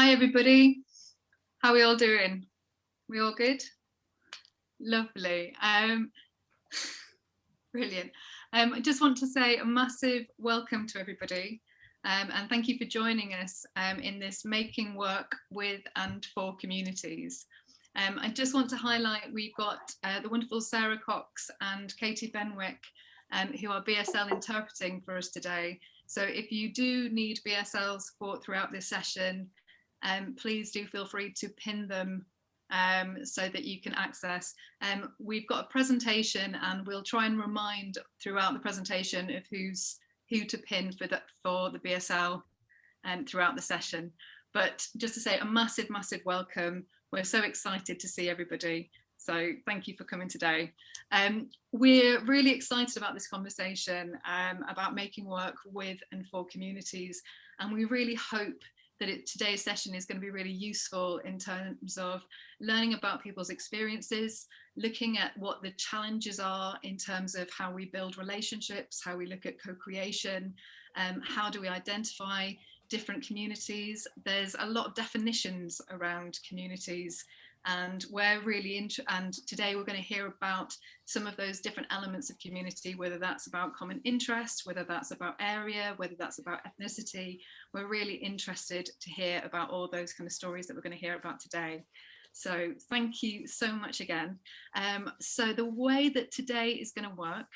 Hi everybody, how are we all doing? We all good? Lovely. Brilliant. I just want to say a massive welcome to everybody and thank you for joining us in this Making Work with and for Communities. I just want to highlight we've got the wonderful Sarah Cox and Katie Benwick who are BSL interpreting for us today. So if you do need BSL support throughout this session, please do feel free to pin them so that you can access. We've got a presentation and we'll try and remind throughout the presentation of who to pin for the BSL throughout the session. But just to say a massive welcome. We're so excited to see everybody. So thank you for coming today. We're really excited about this conversation about making work with and for communities, and we really hope that today's session is going to be really useful in terms of learning about people's experiences, looking at what the challenges are in terms of how we build relationships, how we look at co-creation, how do we identify different communities. There's a lot of definitions around communities, and we're really and today we're going to hear about some of those different elements of community, whether that's about common interest, whether that's about area, whether that's about ethnicity. We're really interested to hear about all those kind of stories that we're going to hear about today. So thank you so much again. So the way that today is going to work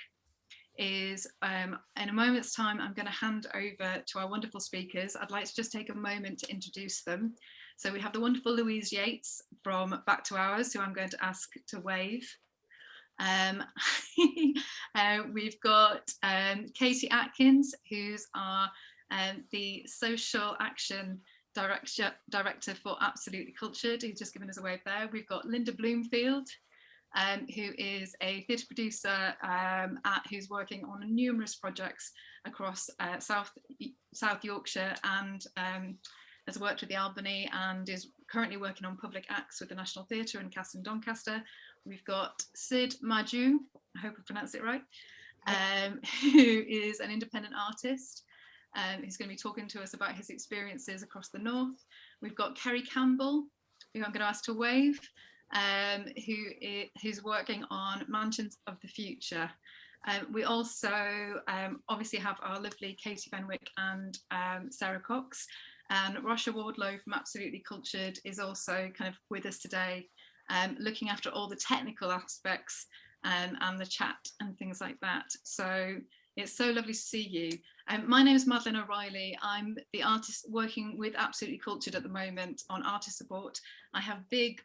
is in a moment's time, I'm going to hand over to our wonderful speakers. I'd like to just take a moment to introduce them. So we have the wonderful Louise Yates from Back to Ours, who I'm going to ask to wave. We've got Katie Atkins, who's our the Social Action Director for Absolutely Cultured, who's just given us a wave there. We've got Linda Bloomfield, who is a theatre producer who's working on numerous projects across South Yorkshire and has worked with the Albany and is currently working on public acts with the National Theatre in Castle Doncaster. We've got Siddi Maju, I hope I pronounced it right, who is an independent artist. He's going to be talking to us about his experiences across the north. We've got Kerry Campbell, who I'm going to ask to wave, who's working on Mansions of the Future. We also obviously have our lovely Katie Benwick and Sarah Cox, and Rosha Wardlow from Absolutely Cultured is also kind of with us today, looking after all the technical aspects and the chat and things like that. So it's so lovely to see you. My name is Madeline O'Reilly. I'm the artist working with Absolutely Cultured at the moment on artist support. I have big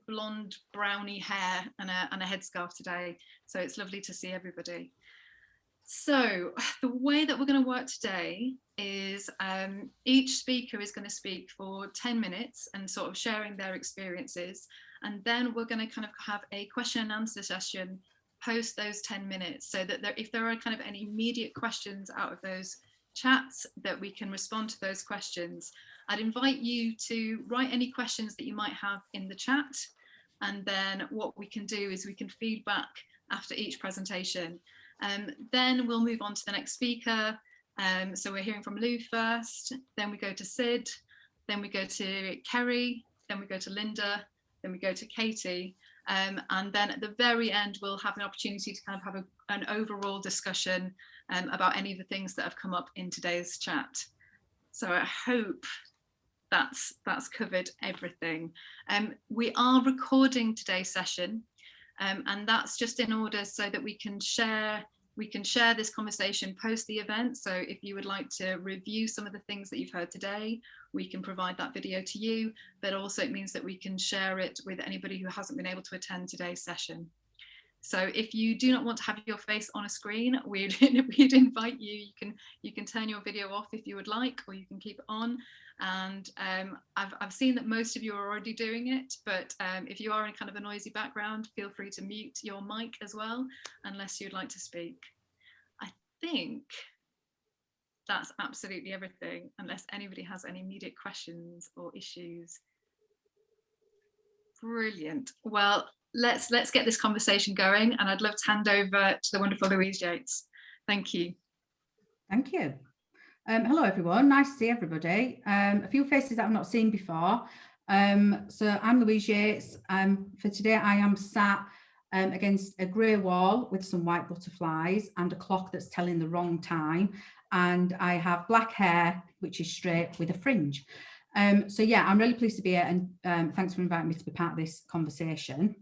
blonde brownie hair and a headscarf today, so it's lovely to see everybody. So the way that we're going to work today is each speaker is going to speak for 10 minutes and sort of sharing their experiences, and then we're going to kind of have a question and answer session post those 10 minutes, so that if there are kind of any immediate questions out of those chats, that we can respond to those questions. I'd invite you to write any questions that you might have in the chat, and then what we can do is we can feed back after each presentation. Then we'll move on to the next speaker. So we're hearing from Lou first, then we go to Sid, then we go to Kerry, then we go to Linda, then we go to Katie. And then at the very end, we'll have an opportunity to kind of have an overall discussion about any of the things that have come up in today's chat. So I hope that's covered everything. We are recording today's session, and that's just in order so that we can share this conversation post the event. So if you would like to review some of the things that you've heard today, we can provide that video to you, but also it means that we can share it with anybody who hasn't been able to attend today's session. So if you do not want to have your face on a screen, we'd invite you, you can turn your video off if you would like, or you can keep it on. And I've seen that most of you are already doing it, but if you are in kind of a noisy background, feel free to mute your mic as well, unless you'd like to speak. I think that's absolutely everything, unless anybody has any immediate questions or issues. Brilliant. Well, let's get this conversation going, and I'd love to hand over to the wonderful Louise Yates. Thank you. Thank you. Hello everyone, nice to see everybody. A few faces that I've not seen before. So I'm Louise Yates. For today I am sat against a grey wall with some white butterflies and a clock that's telling the wrong time. And I have black hair, which is straight with a fringe. So yeah, I'm really pleased to be here, and thanks for inviting me to be part of this conversation.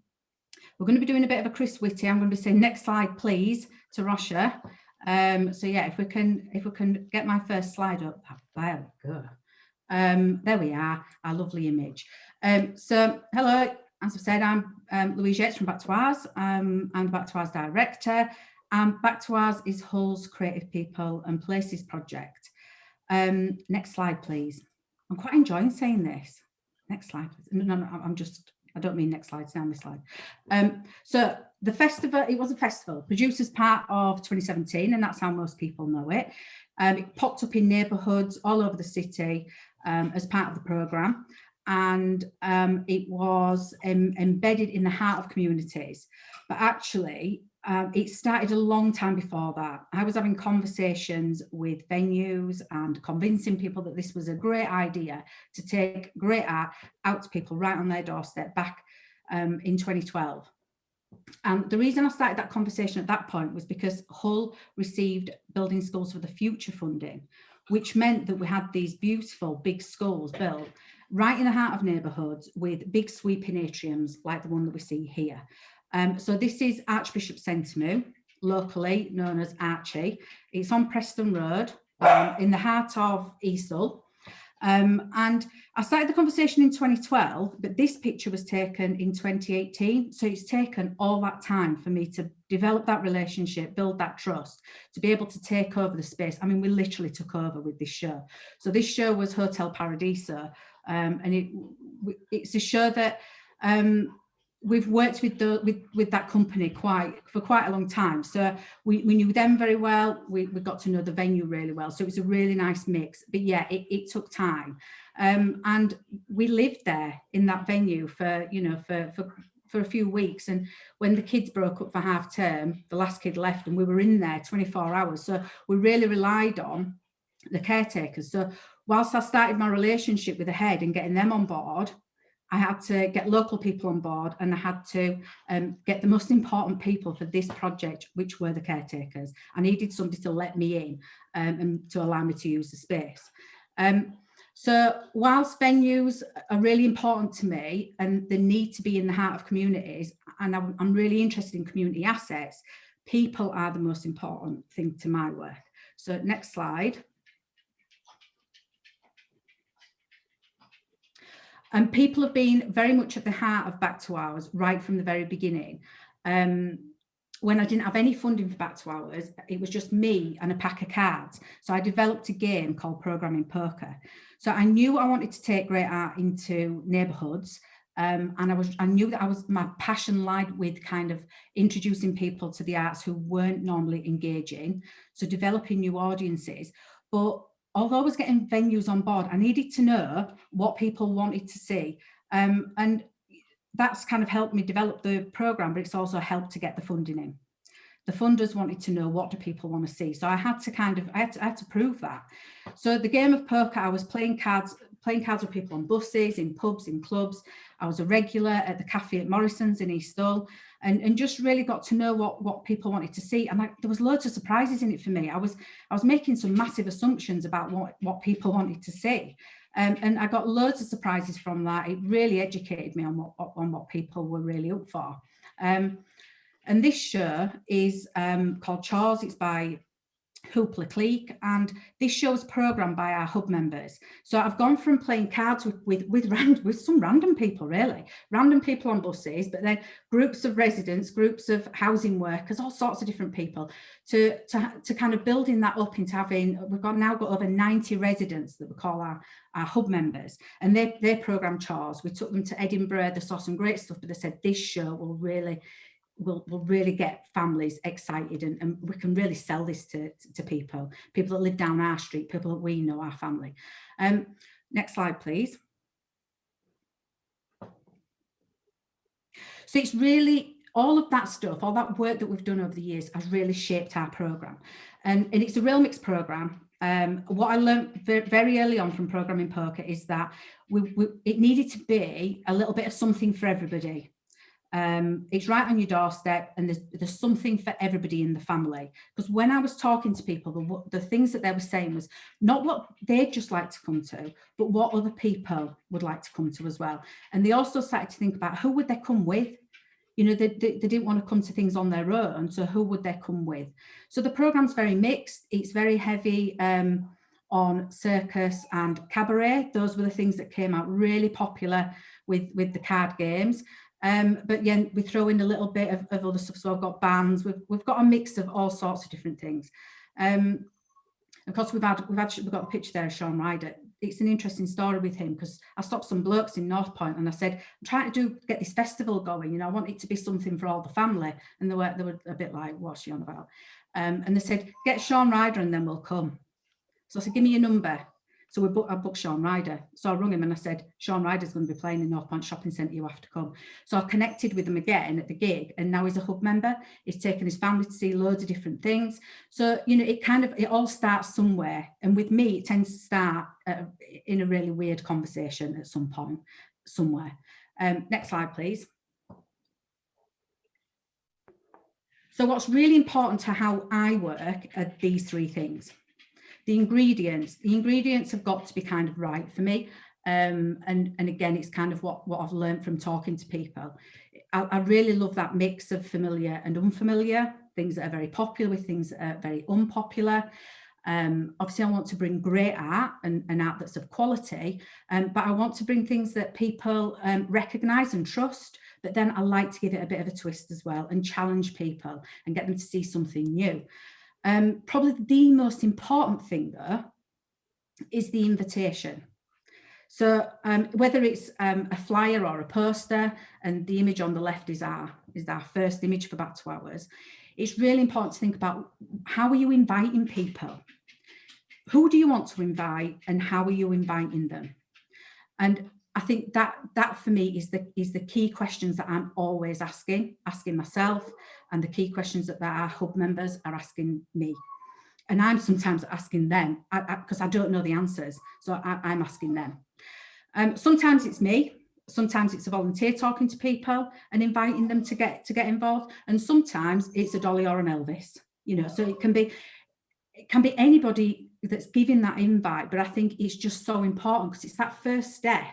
We're going to be doing a bit of a Chris Whitty. I'm going to be saying next slide, please, to Rosha. So yeah, if we can get my first slide up, there we go. There we are, our lovely image. So hello, as I've said, I'm Louise Yates from Back to Ours. I'm the Back to Ours director, and Back to Ours is Hull's Creative People and Places project. Next slide, please. I'm quite enjoying saying this. Next slide, please. No, I don't mean next slide, it's down this slide. So the festival, it was a festival, produced as part of 2017, and that's how most people know it. It popped up in neighbourhoods all over the city as part of the programme, and it was embedded in the heart of communities. But actually, it started a long time before that. I was having conversations with venues and convincing people that this was a great idea to take great art out to people right on their doorstep back in 2012. And the reason I started that conversation at that point was because Hull received Building Schools for the Future funding, which meant that we had these beautiful big schools built right in the heart of neighbourhoods with big sweeping atriums like the one that we see here. So this is Archbishop Centimue, locally known as Archie. It's on Preston Road in the heart of East Hull. And I started the conversation in 2012, but this picture was taken in 2018. So it's taken all that time for me to develop that relationship, build that trust, to be able to take over the space. I mean, we literally took over with this show. So this show was Hotel Paradiso, and it's a show that we've worked with that company for quite a long time. So we knew them very well. We got to know the venue really well. So it was a really nice mix. But yeah, it took time. And we lived there in that venue for a few weeks. And when the kids broke up for half term, the last kid left and we were in there 24 hours. So we really relied on the caretakers. So whilst I started my relationship with the head and getting them on board, I had to get local people on board, and I had to get the most important people for this project, which were the caretakers. I needed somebody to let me in and to allow me to use the space. So whilst venues are really important to me and they need to be in the heart of communities, and I'm really interested in community assets, people are the most important thing to my work. So next slide. And people have been very much at the heart of Back to Ours right from the very beginning. When I didn't have any funding for Back to Ours, it was just me and a pack of cards. So I developed a game called Programming Poker. So I knew I wanted to take great art into neighbourhoods. And I knew that my passion lied with kind of introducing people to the arts who weren't normally engaging. So developing new audiences. But although I was getting venues on board, I needed to know what people wanted to see. And that's kind of helped me develop the programme, but it's also helped to get the funding in. The funders wanted to know, what do people want to see? So I had to prove that. So the game of poker, I was playing cards with people on buses, in pubs, in clubs. I was a regular at the cafe at Morrison's in East Hull, and just really got to know what people wanted to see. And there was loads of surprises in it for me. I was making some massive assumptions about what people wanted to see. And I got loads of surprises from that. It really educated me on what people were really up for. And this show is called Chores. It's by Hoopla Clique, and this show is programmed by our hub members. So I've gone from playing cards with some random people, really, random people on buses, but then groups of residents, groups of housing workers, all sorts of different people, to kind of building that up into having, now got over 90 residents that we call our hub members, and they program Chores. We took them to Edinburgh. They saw some great stuff, but they said this show will really get families excited, and we can really sell this to people that live down our street, people that we know, our family. Next slide, please. So it's really all of that stuff, all that work that we've done over the years has really shaped our programme. And it's a real mixed programme. What I learned very early on from programming poker is that it needed to be a little bit of something for everybody. It's right on your doorstep, and there's something for everybody in the family. Because when I was talking to people, the things that they were saying was not what they'd just like to come to, but what other people would like to come to as well. And they also started to think about who would they come with. You know, they didn't want to come to things on their own, so who would they come with? So the program's very mixed. It's very heavy on circus and cabaret. Those were the things that came out really popular with the card games. But yeah, we throw in a little bit of other stuff. So I've got bands. We've got a mix of all sorts of different things. Of course, we've got the picture there of Sean Ryder. It's an interesting story with him, because I stopped some blokes in North Point and I said, I'm trying to get this festival going. You know, I want it to be something for all the family. And they were a bit like, what's she on about? And they said, get Sean Ryder and then we'll come. So I said, give me your number. So I booked Sean Ryder. So I rung him and I said, Sean Ryder's going to be playing in North Point Shopping Centre, you have to come. So I connected with him again at the gig, and now he's a hub member. He's taken his family to see loads of different things. So, you know, it all starts somewhere. And with me, it tends to start in a really weird conversation at some point, somewhere. Next slide, please. So what's really important to how I work are these three things. The ingredients have got to be kind of right for me. And again, it's kind of what I've learned from talking to people. I really love that mix of familiar and unfamiliar, things that are very popular with things that are very unpopular. Obviously, I want to bring great art and art that's of quality, but I want to bring things that people recognise and trust, but then I like to give it a bit of a twist as well and challenge people and get them to see something new. Probably the most important thing, though, is the invitation. So whether it's a flyer or a poster, and the image on the left is our first image for back to hours, it's really important to think about, how are you inviting people? Who do you want to invite, and how are you inviting them? And I think that for me is the key questions that I'm always asking myself, and the key questions that our hub members are asking me. And I'm sometimes asking them because I don't know the answers. So I'm asking them. Sometimes it's me. Sometimes it's a volunteer talking to people and inviting them to get involved. And sometimes it's a Dolly or an Elvis, you know, so it can be anybody that's giving that invite. But I think it's just so important, because it's that first step.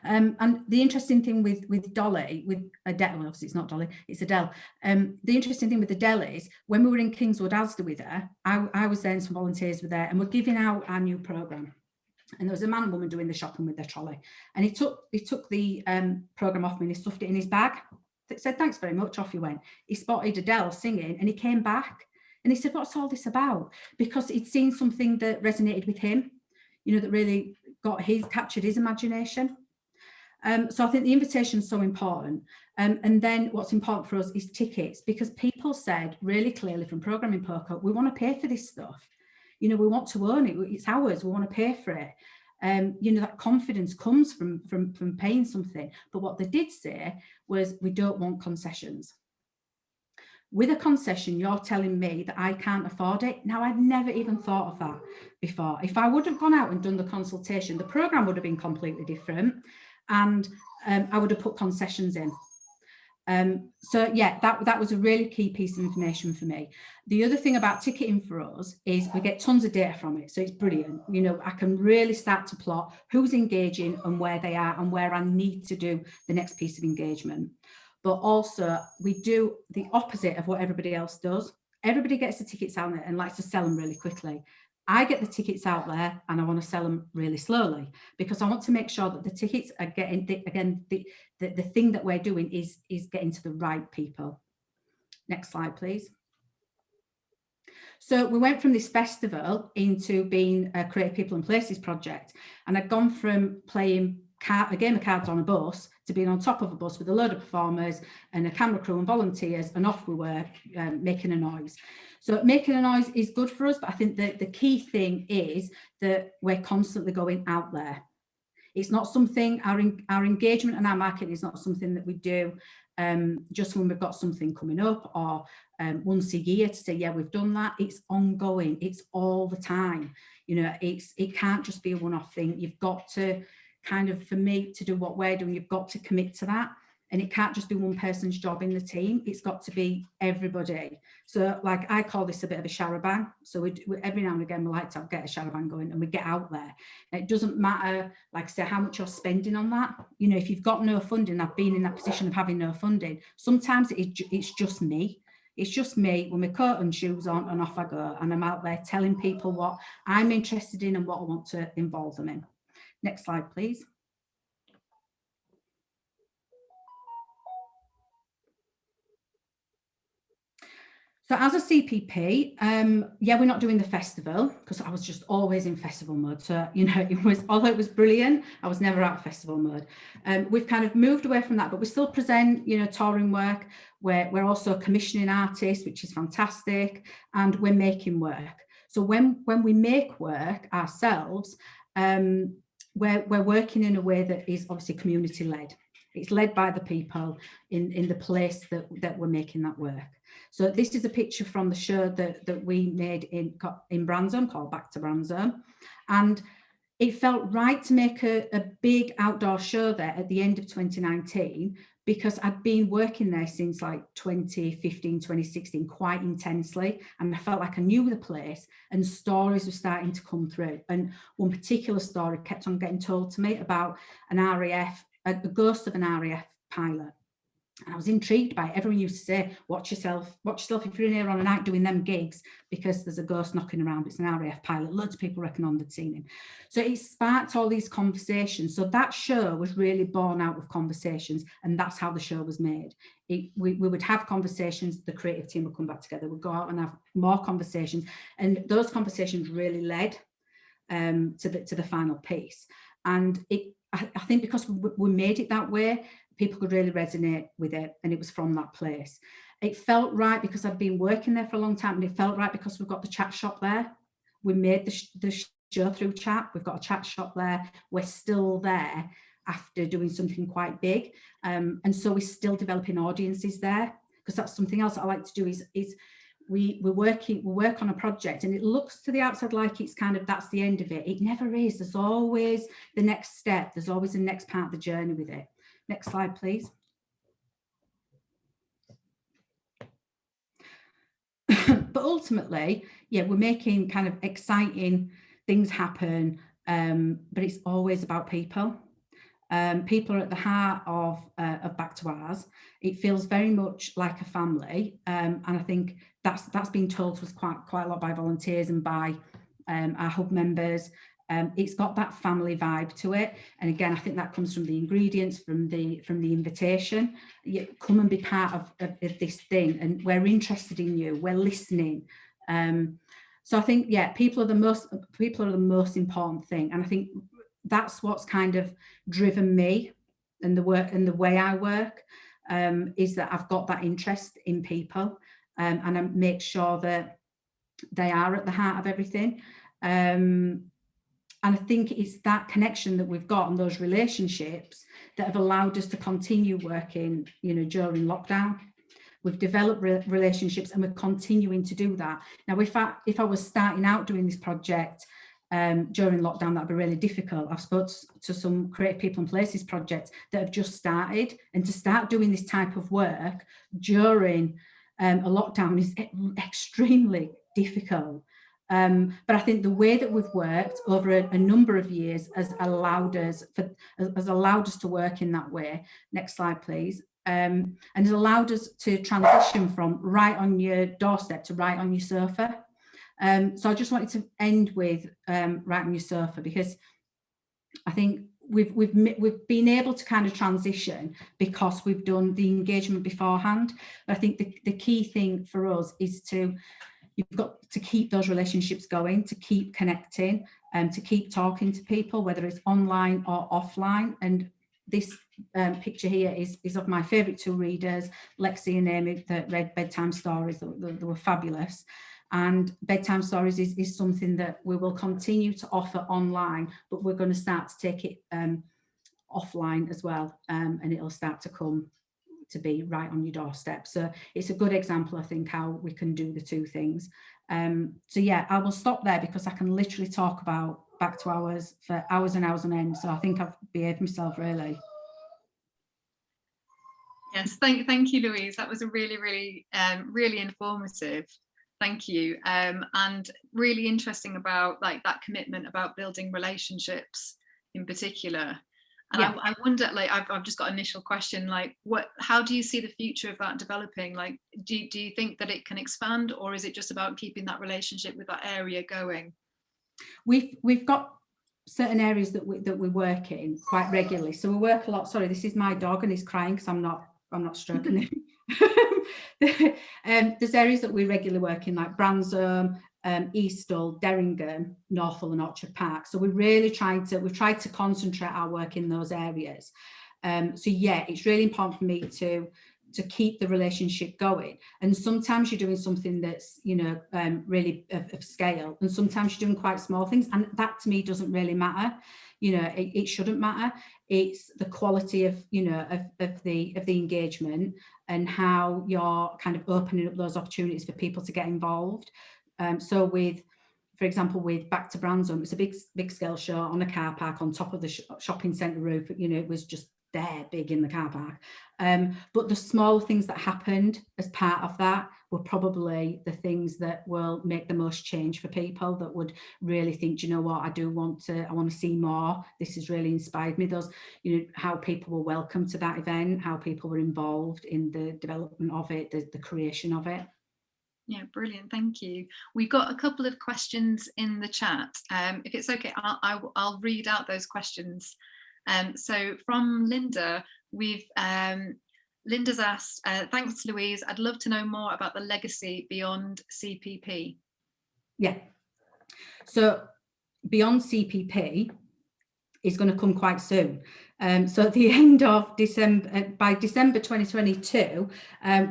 And the interesting thing with Dolly, with Adele, well, obviously it's not Dolly, it's Adele. The interesting thing with Adele is, when we were in Kingswood Asda with her, I was there and some volunteers were there, and we're giving out our new programme. And there was a man and woman doing the shopping with their trolley. And he took the programme off me and he stuffed it in his bag. He said, thanks very much, off he went. He spotted Adele singing and he came back and he said, what's all this about? Because he'd seen something that resonated with him, you know, that really captured his imagination. So I think the invitation is so important. And then what's important for us is tickets, because people said really clearly from Programming Poker, we want to pay for this stuff. You know, we want to own it. It's ours. We want to pay for it. You know, that confidence comes from paying something. But what they did say was, we don't want concessions. With a concession, you're telling me that I can't afford it. Now, I'd never even thought of that before. If I would have gone out and done the consultation, the programme would have been completely different. And I would have put concessions in. So yeah, that was a really key piece of information for me. The other thing about ticketing for us is we get tons of data from it. So it's brilliant. You know, I can really start to plot who's engaging and where they are and where I need to do the next piece of engagement. But also we do the opposite of what everybody else does. Everybody gets the tickets out there and likes to sell them really quickly. I get the tickets out there and I want to sell them really slowly, because I want to make sure that the tickets are getting, the thing that we're doing is getting to the right people. Next slide, please. So we went from this festival into being a Creative People and Places project, and I'd gone from playing a game of cards on a bus to being on top of a bus with a load of performers and a camera crew and volunteers, and off we were making a noise. So making a noise is good for us, but I think that the key thing is that we're constantly going out there. It's not something, our engagement and our marketing is not something that we do just when we've got something coming up, or once a year to say, yeah, we've done that. It's ongoing. It's all the time. You know, it can't just be a one-off thing. You've got to kind of, for me, to do what we're doing, you've got to commit to that. And it can't just be one person's job in the team. It's got to be everybody. So like, I call this a bit of a charabanc. So we every now and again, we like to get a charabanc going and we get out there. And it doesn't matter, like I say, how much you're spending on that. You know, if you've got no funding, I've been in that position of having no funding. Sometimes it's just me. It's just me with my coat and shoes on, and off I go. And I'm out there telling people what I'm interested in and what I want to involve them in. Next slide, please. So as a CPP, yeah, we're not doing the festival because I was just always in festival mode. So, you know, although it was brilliant, I was never out of festival mode. We've kind of moved away from that, but we still present, you know, touring work. We're also commissioning artists, which is fantastic, and we're making work. So when we make work ourselves, we're working in a way that is obviously community led. It's led by the people in the place that we're making that work. So this is a picture from the show that we made in Branzome, called Back to Branzome. And it felt right to make a big outdoor show there at the end of 2019, because I'd been working there since like 2015, 2016, quite intensely. And I felt like I knew the place and stories were starting to come through. And one particular story kept on getting told to me about an RAF, a ghost of an RAF pilot. And I was intrigued by it. Everyone used to say, watch yourself if you're in here on a night doing them gigs, because there's a ghost knocking around. It's an RAF pilot. Loads of people reckon on they'd seen him. So it sparked all these conversations. So that show was really born out of conversations, and that's how the show was made. We would have conversations, the creative team would come back together, we'd go out and have more conversations, and those conversations really led to the final piece. And I think because we made it that way, people could really resonate with it, and it was from that place. It felt right because I've been working there for a long time, and it felt right because we've got the chat shop there. We made the show through chat. We've got a chat shop there. We're still there after doing something quite big, and so we're still developing audiences there, because that's something else I like to do. Is we work on a project, and it looks to the outside like it's kind of that's the end of it. It never is. There's always the next step. There's always the next part of the journey with it. Next slide, please. But ultimately, yeah, we're making kind of exciting things happen, but it's always about people. People are at the heart of Back to Ours. It feels very much like a family, and I think that's been told to us quite a lot by volunteers and by our hub members. It's got that family vibe to it, and again, I think that comes from the ingredients, from the invitation. You come and be part of this thing, and we're interested in you. We're listening. So I think, yeah, people are the most important thing, and I think that's what's kind of driven me and the work and the way I work, is that I've got that interest in people, and I make sure that they are at the heart of everything. And I think it's that connection that we've got and those relationships that have allowed us to continue working, you know, during lockdown. We've developed relationships, and we're continuing to do that. Now, if I was starting out doing this project during lockdown, that'd be really difficult. I've spoken to some Creative People and Places projects that have just started, and to start doing this type of work during a lockdown is extremely difficult. But I think the way that we've worked over a number of years has allowed us to work in that way. Next slide, please. And has allowed us to transition from right on your doorstep to right on your sofa. So I just wanted to end with right on your sofa, because I think we've been able to kind of transition because we've done the engagement beforehand. But I think the key thing for us is you've got to keep those relationships going, to keep connecting, and to keep talking to people, whether it's online or offline. And this picture here is of my favourite two readers, Lexi and Amy, that read bedtime stories. They were fabulous. And bedtime stories is something that we will continue to offer online, but we're going to start to take it offline as well, and it'll start to come to be right on your doorstep. So it's a good example, I think, how we can do the two things. So yeah, I will stop there because I can literally talk about back to hours for hours and hours on end. So I think I've behaved myself really. Yes, thank you, Louise. That was a really informative. Thank you. And really interesting about like that commitment about building relationships in particular. And yeah. I wonder, like, I've just got an initial question, like, how do you see the future of that developing? Like, do you think that it can expand, or is it just about keeping that relationship with that area going? We've got certain areas that we work in quite regularly. So we work a lot. Sorry, this is my dog and he's crying because I'm not stroking him. There's areas that we regularly work in, like Bransholme, Eastall, Derringham, Northall and Orchard Park. So we've tried to concentrate our work in those areas. So yeah, it's really important for me to keep the relationship going. And sometimes you're doing something that's, really of scale, and sometimes you're doing quite small things. And that to me doesn't really matter. It shouldn't matter. It's the quality of, of the engagement and how you're kind of opening up those opportunities for people to get involved. So with, for example, with Back to Bransholme, it's a big scale show on a car park on top of the shopping centre roof. It was just there big in the car park. But the small things that happened as part of that were probably the things that will make the most change for people, that would really think, you know what, I want to see more. This has really inspired me. Those, how people were welcomed to that event, how people were involved in the development of it, the creation of it. Yeah, brilliant. Thank you. We've got a couple of questions in the chat. If it's okay, I'll read out those questions. So from Linda, Linda's asked, thanks, Louise. I'd love to know more about the legacy beyond CPP. Yeah. So beyond CPP is going to come quite soon. So at the end of December, by December 2022,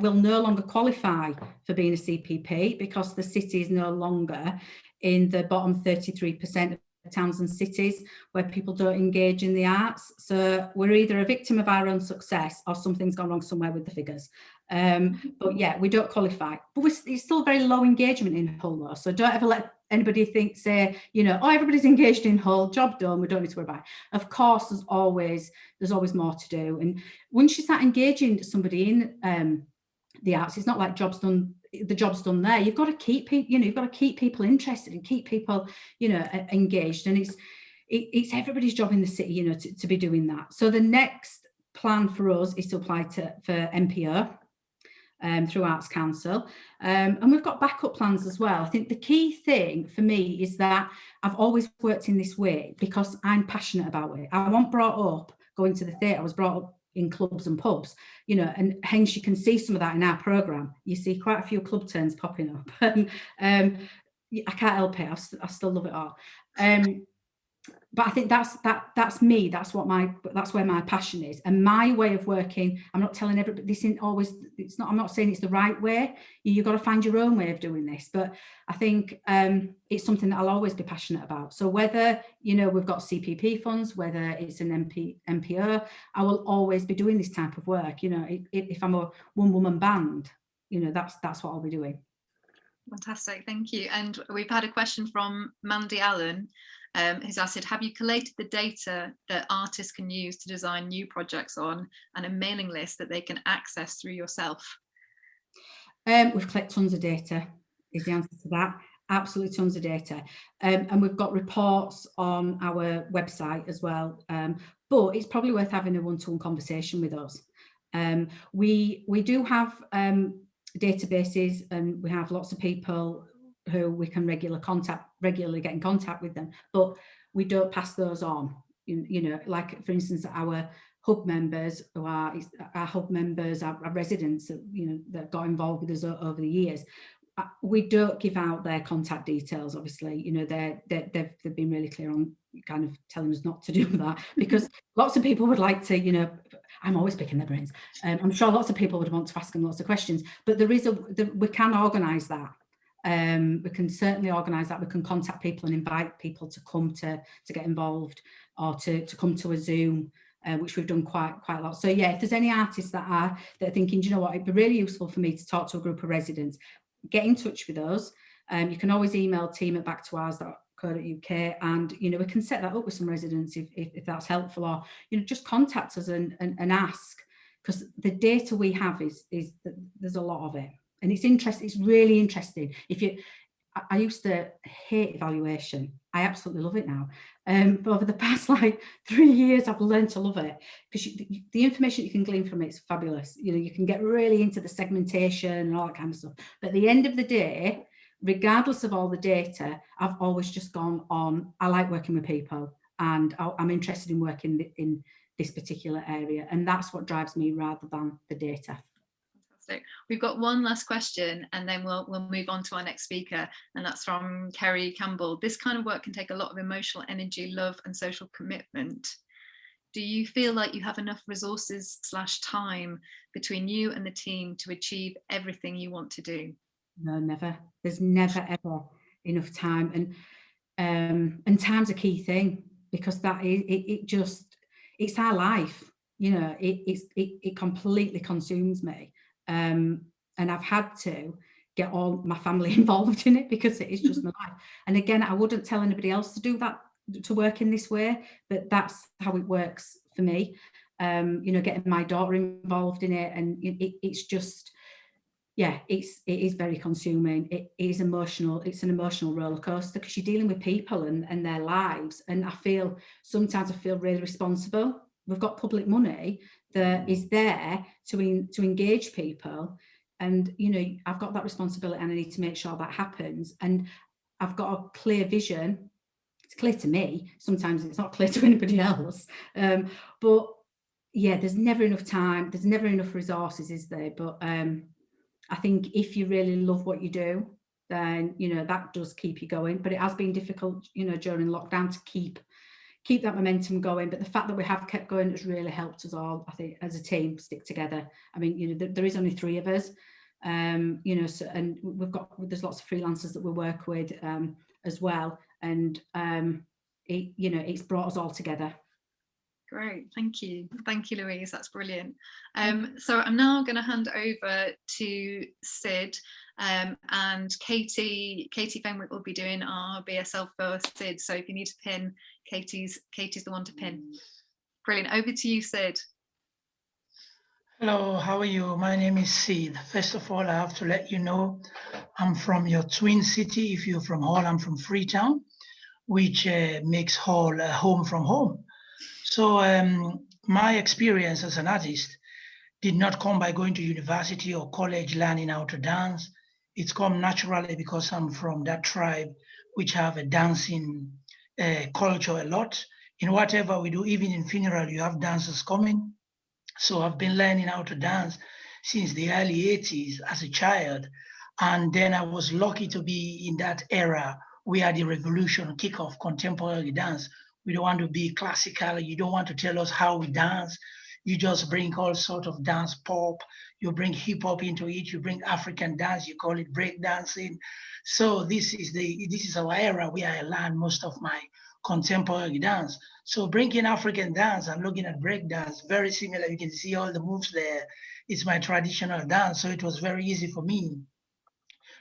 we'll no longer qualify for being a CPP because the city is no longer in the bottom 33% of towns and cities where people don't engage in the arts. So we're either a victim of our own success or something's gone wrong somewhere with the figures. But yeah, we don't qualify. But it's still very low engagement in Hull though. So don't ever let anybody say, oh, everybody's engaged in Hull, job done, we don't need to worry about it. Of course, there's always more to do. And once you start engaging somebody in the arts, it's not like the job's done there. You've got to keep people, you've got to keep people interested and keep people, engaged. And it's everybody's job in the city, to be doing that. So the next plan for us is to apply for MPO through Arts Council. And we've got backup plans as well. I think the key thing for me is that I've always worked in this way because I'm passionate about it. I wasn't brought up going to the theatre. I was brought up in clubs and pubs, and hence you can see some of that in our programme. You see quite a few club turns popping up. I can't help it. I still love it all. But I think that's me. That's where my passion is, and my way of working. I'm not telling everybody this isn't always. It's not. I'm not saying it's the right way. You've got to find your own way of doing this. But I think it's something that I'll always be passionate about. So whether we've got CPP funds, whether it's an MPO, I will always be doing this type of work. If I'm a one-woman band, that's what I'll be doing. Fantastic, thank you. And we've had a question from Mandy Allen. Who's asked, have you collated the data that artists can use to design new projects on, and a mailing list that they can access through yourself? We've collected tons of data, is the answer to that. Absolutely tons of data. And we've got reports on our website as well. But it's probably worth having a one-to-one conversation with us. We do have databases, and we have lots of people who we can regularly get in contact with them, but we don't pass those on. Like for instance, our hub members, our residents, that got involved with us over the years, we don't give out their contact details. Obviously, they've been really clear on kind of telling us not to do that, because lots of people would like to, I'm always picking their brains. I'm sure lots of people would want to ask them lots of questions, but we can organise that. We can certainly organise that. We can contact people and invite people to come to get involved, or to come to a Zoom, which we've done quite a lot. So yeah, if there's any artists that are thinking, do you know what, it'd be really useful for me to talk to a group of residents, get in touch with us. You can always email team@backtoours.co.uk, and you know, we can set that up with some residents if that's helpful, or you know, just contact us and ask, because the data we have is that there's a lot of it, and it's interesting. It's really interesting. I used to hate evaluation. I absolutely love it now. But over the past like 3 years, I've learned to love it, because the information you can glean from it is fabulous. You know, you can get really into the segmentation and all that kind of stuff. But at the end of the day, regardless of all the data, I've always just gone on, I like working with people, and I'm interested in working in this particular area. And that's what drives me rather than the data. We've got one last question, and then we'll move on to our next speaker, and that's from Kerry Campbell. This kind of work can take a lot of emotional energy, love, and social commitment. Do you feel like you have enough resources / time between you and the team to achieve everything you want to do? No, never. There's never ever enough time, and time's a key thing, because that is it's our life. You know, it completely consumes me. And I've had to get all my family involved in it, because it is just my life. And again, I wouldn't tell anybody else to do that, to work in this way, but that's how it works for me. You know, getting my daughter involved in it, and it's just, yeah, it is very consuming. It is emotional. It's an emotional roller coaster, because you're dealing with people and their lives. And sometimes I feel really responsible. We've got public money that is there to engage people, and you know, I've got that responsibility, and I need to make sure that happens. And I've got a clear vision. It's clear to me. Sometimes it's not clear to anybody else. But yeah, there's never enough time. There's never enough resources, is there? But I think if you really love what you do, then you know, that does keep you going. But it has been difficult, you know, during lockdown to keep that momentum going. But the fact that we have kept going has really helped us all, I think, as a team, stick together. I mean, you know, there is only 3 of us, you know, so, and there's lots of freelancers that we work with as well, and you know, it's brought us all together. Great, thank you, Louise. That's brilliant. So I'm now going to hand over to Sid, and Katie Fenwick will be doing our BSL for Sid. So if you need to pin, Katie's the one to pin. Brilliant. Over to you, Sid. Hello, how are you? My name is Sid. First of all, I have to let you know I'm from your twin city. If you're from Hull, I'm from Freetown, which makes Hull home from home. So my experience as an artist did not come by going to university or college learning how to dance. It's come naturally, because I'm from that tribe which have a dancing culture a lot. In whatever we do, even in funeral, you have dancers coming. So I've been learning how to dance since the early 80s as a child. And then I was lucky to be in that era where the revolution kicked off contemporary dance. We don't want to be classical. You don't want to tell us how we dance. You just bring all sorts of dance, pop. You bring hip hop into it. You bring African dance. You call it break dancing. So this is our era where I learned most of my contemporary dance. So bringing African dance and looking at break dance, very similar. You can see all the moves there. It's my traditional dance. So it was very easy for me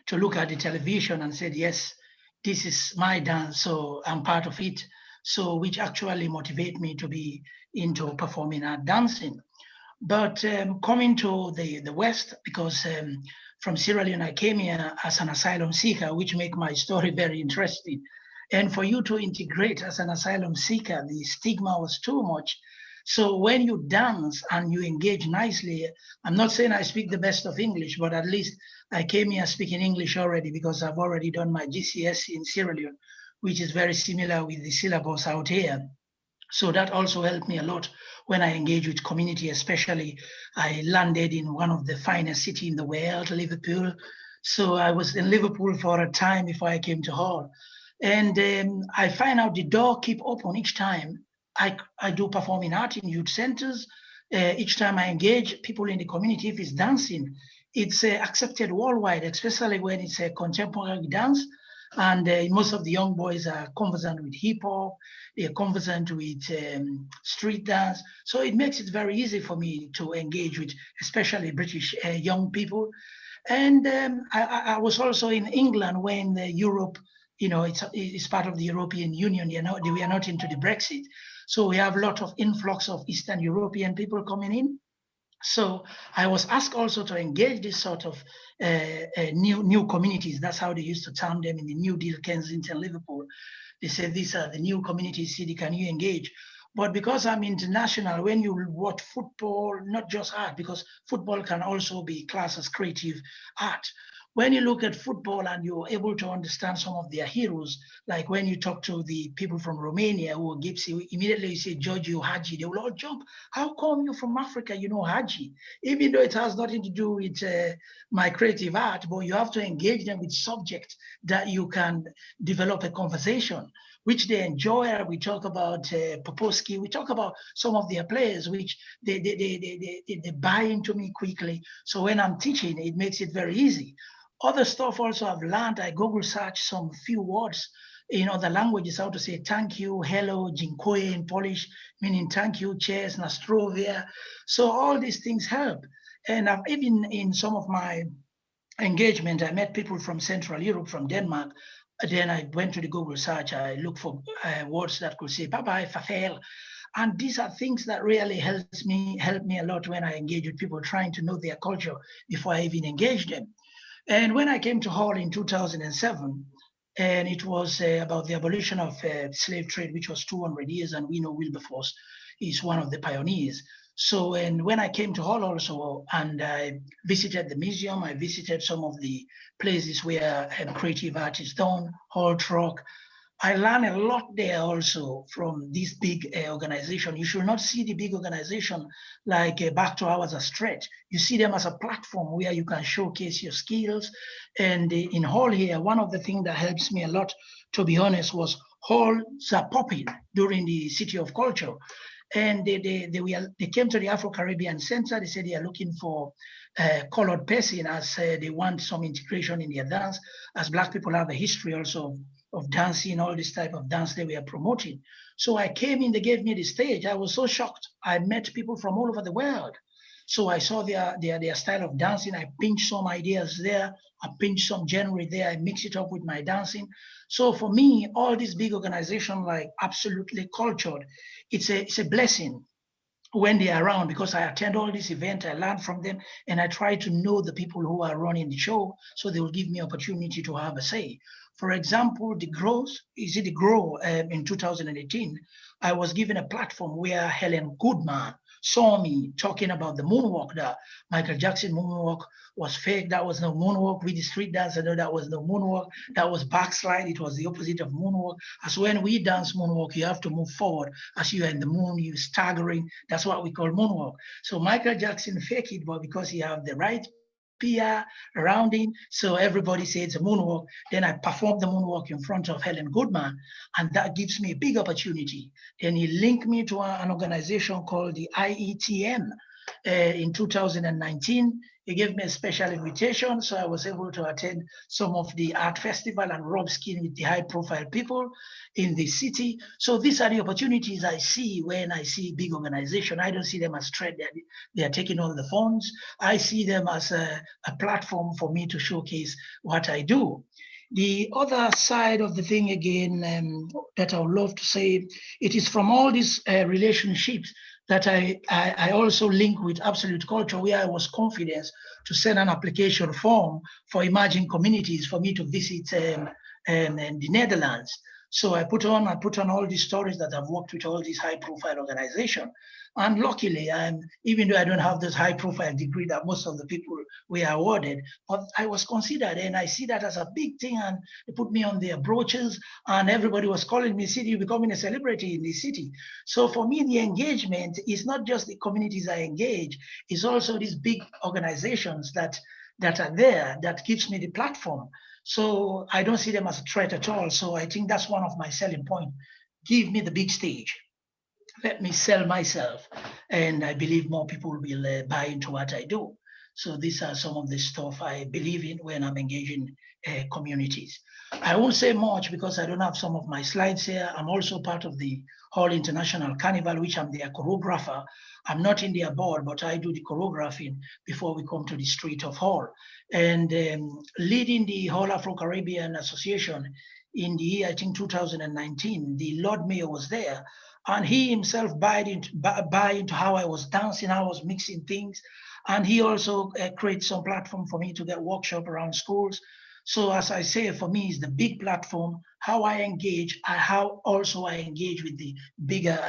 to look at the television and said, yes, this is my dance. So I'm part of it. So which actually motivate me to be into performing art dancing. But coming to the West, because from Sierra Leone, I came here as an asylum seeker, which make my story very interesting. And for you to integrate as an asylum seeker, the stigma was too much. So when you dance and you engage nicely, I'm not saying I speak the best of English, but at least I came here speaking English already, because I've already done my GCSE in Sierra Leone, which is very similar with the syllabus out here. So that also helped me a lot when I engage with community, especially I landed in one of the finest cities in the world, Liverpool. So I was in Liverpool for a time before I came to Hull. And I find out the door keep open each time I do performing art in youth centers. Each time I engage people in the community, if it's dancing, it's accepted worldwide, especially when it's a contemporary dance. And most of the young boys are conversant with hip hop, they're conversant with street dance. So it makes it very easy for me to engage with, especially British young people. And I was also in England when Europe, it's part of the European Union. We are not into the Brexit. So we have a lot of influx of Eastern European people coming in. So I was asked also to engage this sort of new communities. That's how they used to term them in the New Deal, Kensington, Liverpool. They said, these are the new communities, Siddi, can you engage? But because I'm international, when you watch football, not just art, because football can also be classed as creative art. When you look at football and you're able to understand some of their heroes, like when you talk to the people from Romania who gives you, immediately you say, Giorgio Hagi, they will all jump. How come you're from Africa, you know Hagi? Even though it has nothing to do with my creative art, but you have to engage them with subjects that you can develop a conversation, which they enjoy. We talk about Poposki, we talk about some of their players, which they buy into me quickly. So when I'm teaching, it makes it very easy. Other stuff also I've learned, I Google search some few words in other languages, how to say thank you, hello, dziękuję in Polish, meaning thank you, cheers, nastrovia. So all these things help. And I've even in some of my engagement, I met people from Central Europe, from Denmark. Then I went to the Google search, I looked for words that could say bye-bye, farewell. And these are things that really help me a lot when I engage with people, trying to know their culture before I even engage them. And when I came to Hull in 2007, and it was about the abolition of slave trade, which was 200 years, and we know Wilberforce is one of the pioneers. So, and when I came to Hull also, and I visited the museum, I visited some of the places where creative art is done, Hull Truck, I learned a lot there also from this big organization. You should not see the big organization like Back to Hours as threat. You see them as a platform where you can showcase your skills. And in Hull here, one of the things that helps me a lot, to be honest, was halls are popping during the City of Culture. And they came to the Afro-Caribbean Center. They said they are looking for colored person, as they want some integration in their dance, as Black people have a history also of dancing, all this type of dance they were promoting. So I came in, they gave me the stage. I was so shocked. I met people from all over the world. So I saw their style of dancing. I pinched some ideas there. I pinched some genre there. I mix it up with my dancing. So for me, all these big organizations like Absolutely Cultured, it's a blessing when they are around, because I attend all these events, I learn from them, and I try to know the people who are running the show, so they will give me opportunity to have a say. For example, the Grow in 2018, I was given a platform where Helen Goodman saw me talking about the moonwalk, that Michael Jackson moonwalk was fake. That was no moonwalk. With the street dance, I know that was no moonwalk. That was backslide. It was the opposite of moonwalk. As when we dance moonwalk, you have to move forward. As you are in the moon, you're staggering. That's what we call moonwalk. So Michael Jackson fake it, but because he have the right PR around him, so everybody says it's a moonwalk. Then I performed the moonwalk in front of Helen Goodman, and that gives me a big opportunity. Then he linked me to an organization called the IETM in 2019. He gave me a special invitation, so I was able to attend some of the art festival and rub skin with the high-profile people in the city. So these are the opportunities I see when I see big organization. I don't see them as threat. They are taking all the funds. I see them as a platform for me to showcase what I do. The other side of the thing again that I would love to say, it is from all these relationships that I also link with Absolute Culture, where I was confident to send an application form for emerging communities for me to visit the Netherlands. So I put on all these stories that I've worked with all these high-profile organizations. And luckily, even though I don't have this high-profile degree that most of the people were awarded, but I was considered, and I see that as a big thing. And they put me on their brochures, and everybody was calling me Siddi, becoming a celebrity in the city. So for me, the engagement is not just the communities I engage; it's also these big organizations that are there that gives me the platform. So I don't see them as a threat at all. So I think that's one of my selling points. Give me the big stage. Let me sell myself. And I believe more people will buy into what I do. So these are some of the stuff I believe in when I'm engaging communities. I won't say much because I don't have some of my slides here. I'm also part of the Hall International Carnival, which I'm their choreographer. I'm not in their board, but I do the choreographing before we come to the street of Hall. And leading the Hall Afro-Caribbean Association in the year, I think 2019, the Lord Mayor was there, and he himself buy into how I was dancing, how I was mixing things. And he also created some platform for me to get workshop around schools. So as I say, for me, it's the big platform, how I engage, and how also I engage with the bigger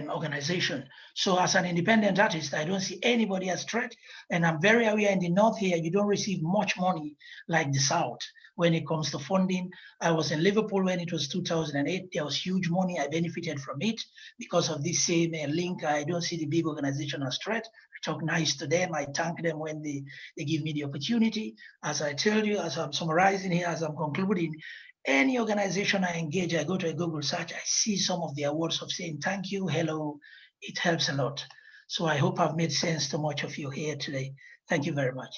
organization. So as an independent artist, I don't see anybody as threat. And I'm very aware in the North here, you don't receive much money like the South when it comes to funding. I was in Liverpool when it was 2008. There was huge money. I benefited from it because of this same link. I don't see the big organization as threat. I talk nice to them. I thank them when they give me the opportunity. As I tell you, as I'm summarizing here, as I'm concluding, any organization I engage, I go to a Google search, I see some of the awards of saying thank you, hello. It helps a lot. So I hope I've made sense to much of you here today. Thank you very much.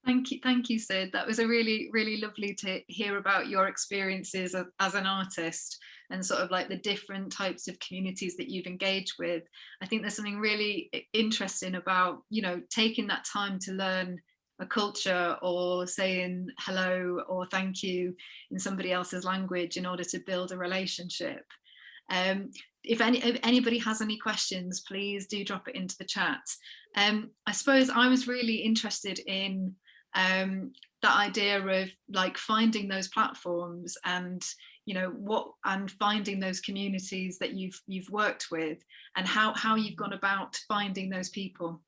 Thank you, Sid. That was a really, really lovely to hear about your experiences as an artist and sort of like the different types of communities that you've engaged with. I think there's something really interesting about, you know, taking that time to learn a culture or saying hello or thank you in somebody else's language in order to build a relationship. If anybody has any questions, please do drop it into the chat. I suppose I was really interested in that idea of like finding those platforms and, you know, and finding those communities that you've worked with and how you've gone about finding those people.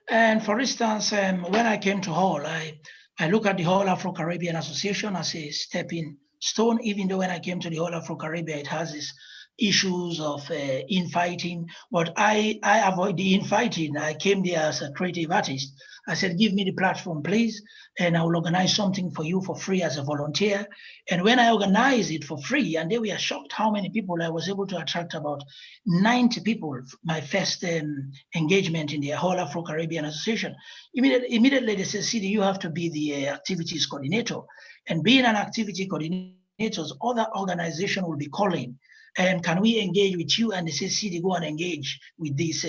And for instance, when I came to Hall, I look at the Hall Afro-Caribbean Association as a stepping stone, even though when I came to the Hall Afro-Caribbean, it has its issues of infighting, but I avoid the infighting. I came there as a creative artist. I said, give me the platform, please, and I will organize something for you for free as a volunteer. And when I organized it for free, and they were shocked how many people, I was able to attract about 90 people, my first engagement in the Whole Afro-Caribbean Association. Immediately they said, Siddi, you have to be the activities coordinator. And being an activity coordinator, other organizations will be calling. And can we engage with you? And they say, Siddi, go and engage with this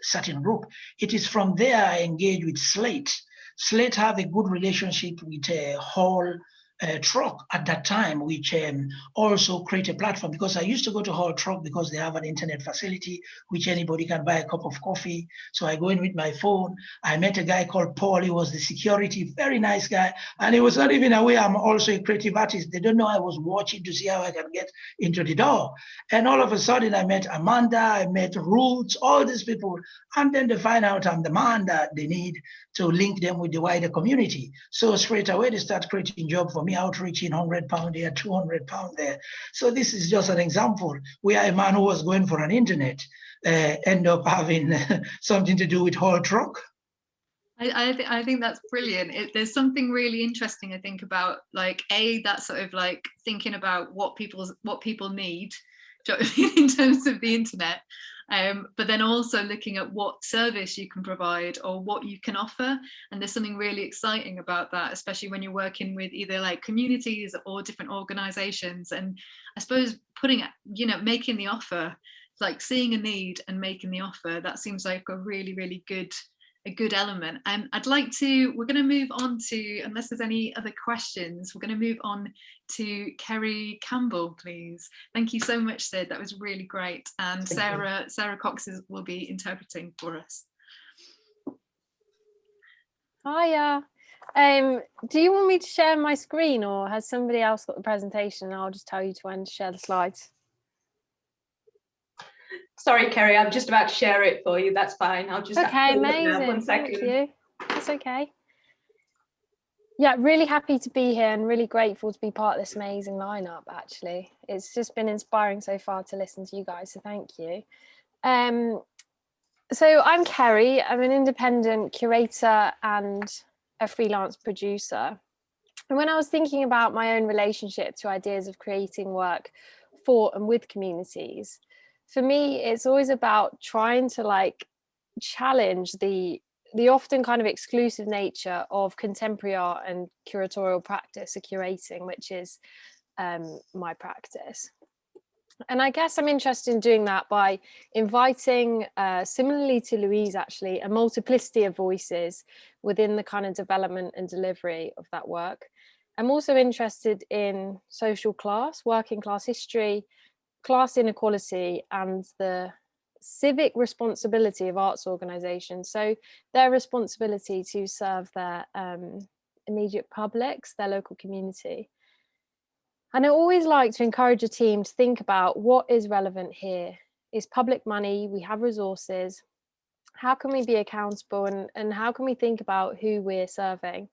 certain group. It is from there I engage with Slate. Slate have a good relationship with Hall Truck at that time, which also create a platform, because I used to go to Hall Truck because they have an internet facility which anybody can buy a cup of coffee. So I go in with my phone. I met a guy called Paul. He was the security, very nice guy. And he was not even aware I'm also a creative artist. They don't know I was watching to see how I can get into the door. And all of a sudden I met Amanda, I met Roots, all these people. And then they find out I'm the man that they need to link them with the wider community. So straight away they start creating job for me, outreaching £100 there, £200 there. So this is just an example where a man who was going for an internet end up having something to do with Hall Truck. I think that's brilliant. There's something really interesting, I think, about like that sort of like thinking about what people need in terms of the internet, but then also looking at what service you can provide or what you can offer. And there's something really exciting about that, especially when you're working with either like communities or different organizations. And I suppose making the offer, like seeing a need and making the offer, that seems like a really, really good element. We're going to move on to, unless there's any other questions, we're going to move on to Kerry Campbell, please. Thank you so much, Sid. That was really great. And Sarah Cox will be interpreting for us. Hiya. Do you want me to share my screen, or has somebody else got the presentation? I'll just tell you to when to share the slides. Sorry, Kerry, I'm just about to share it for you. That's fine. I'll just okay, amazing. 1 second. Thank you. That's okay. Yeah, really happy to be here and really grateful to be part of this amazing lineup. Actually, it's just been inspiring so far to listen to you guys. So thank you. So I'm Kerry. I'm an independent curator and a freelance producer. And when I was thinking about my own relationship to ideas of creating work for and with communities, for me, it's always about trying to like challenge the the often kind of exclusive nature of contemporary art and curatorial practice or curating, which is my practice. And I guess I'm interested in doing that by inviting, similarly to Louise actually, a multiplicity of voices within the kind of development and delivery of that work. I'm also interested in social class, working class history, class inequality, and the civic responsibility of arts organisations. So their responsibility to serve their immediate publics, their local community. And I always like to encourage a team to think about what is relevant here. Is public money, we have resources, how can we be accountable, and how can we think about who we're serving?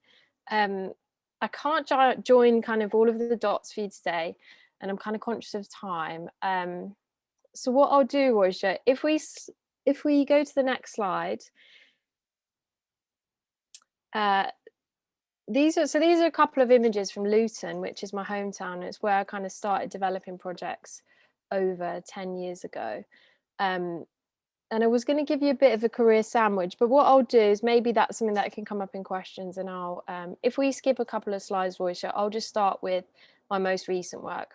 I can't join kind of all of the dots for you today, and I'm kind of conscious of time. So what I'll do, Roger, if we go to the next slide, these are a couple of images from Luton, which is my hometown. It's where I kind of started developing projects over 10 years ago. And I was going to give you a bit of a career sandwich, but what I'll do is maybe that's something that can come up in questions, and I'll, if we skip a couple of slides, Roger, I'll just start with my most recent work.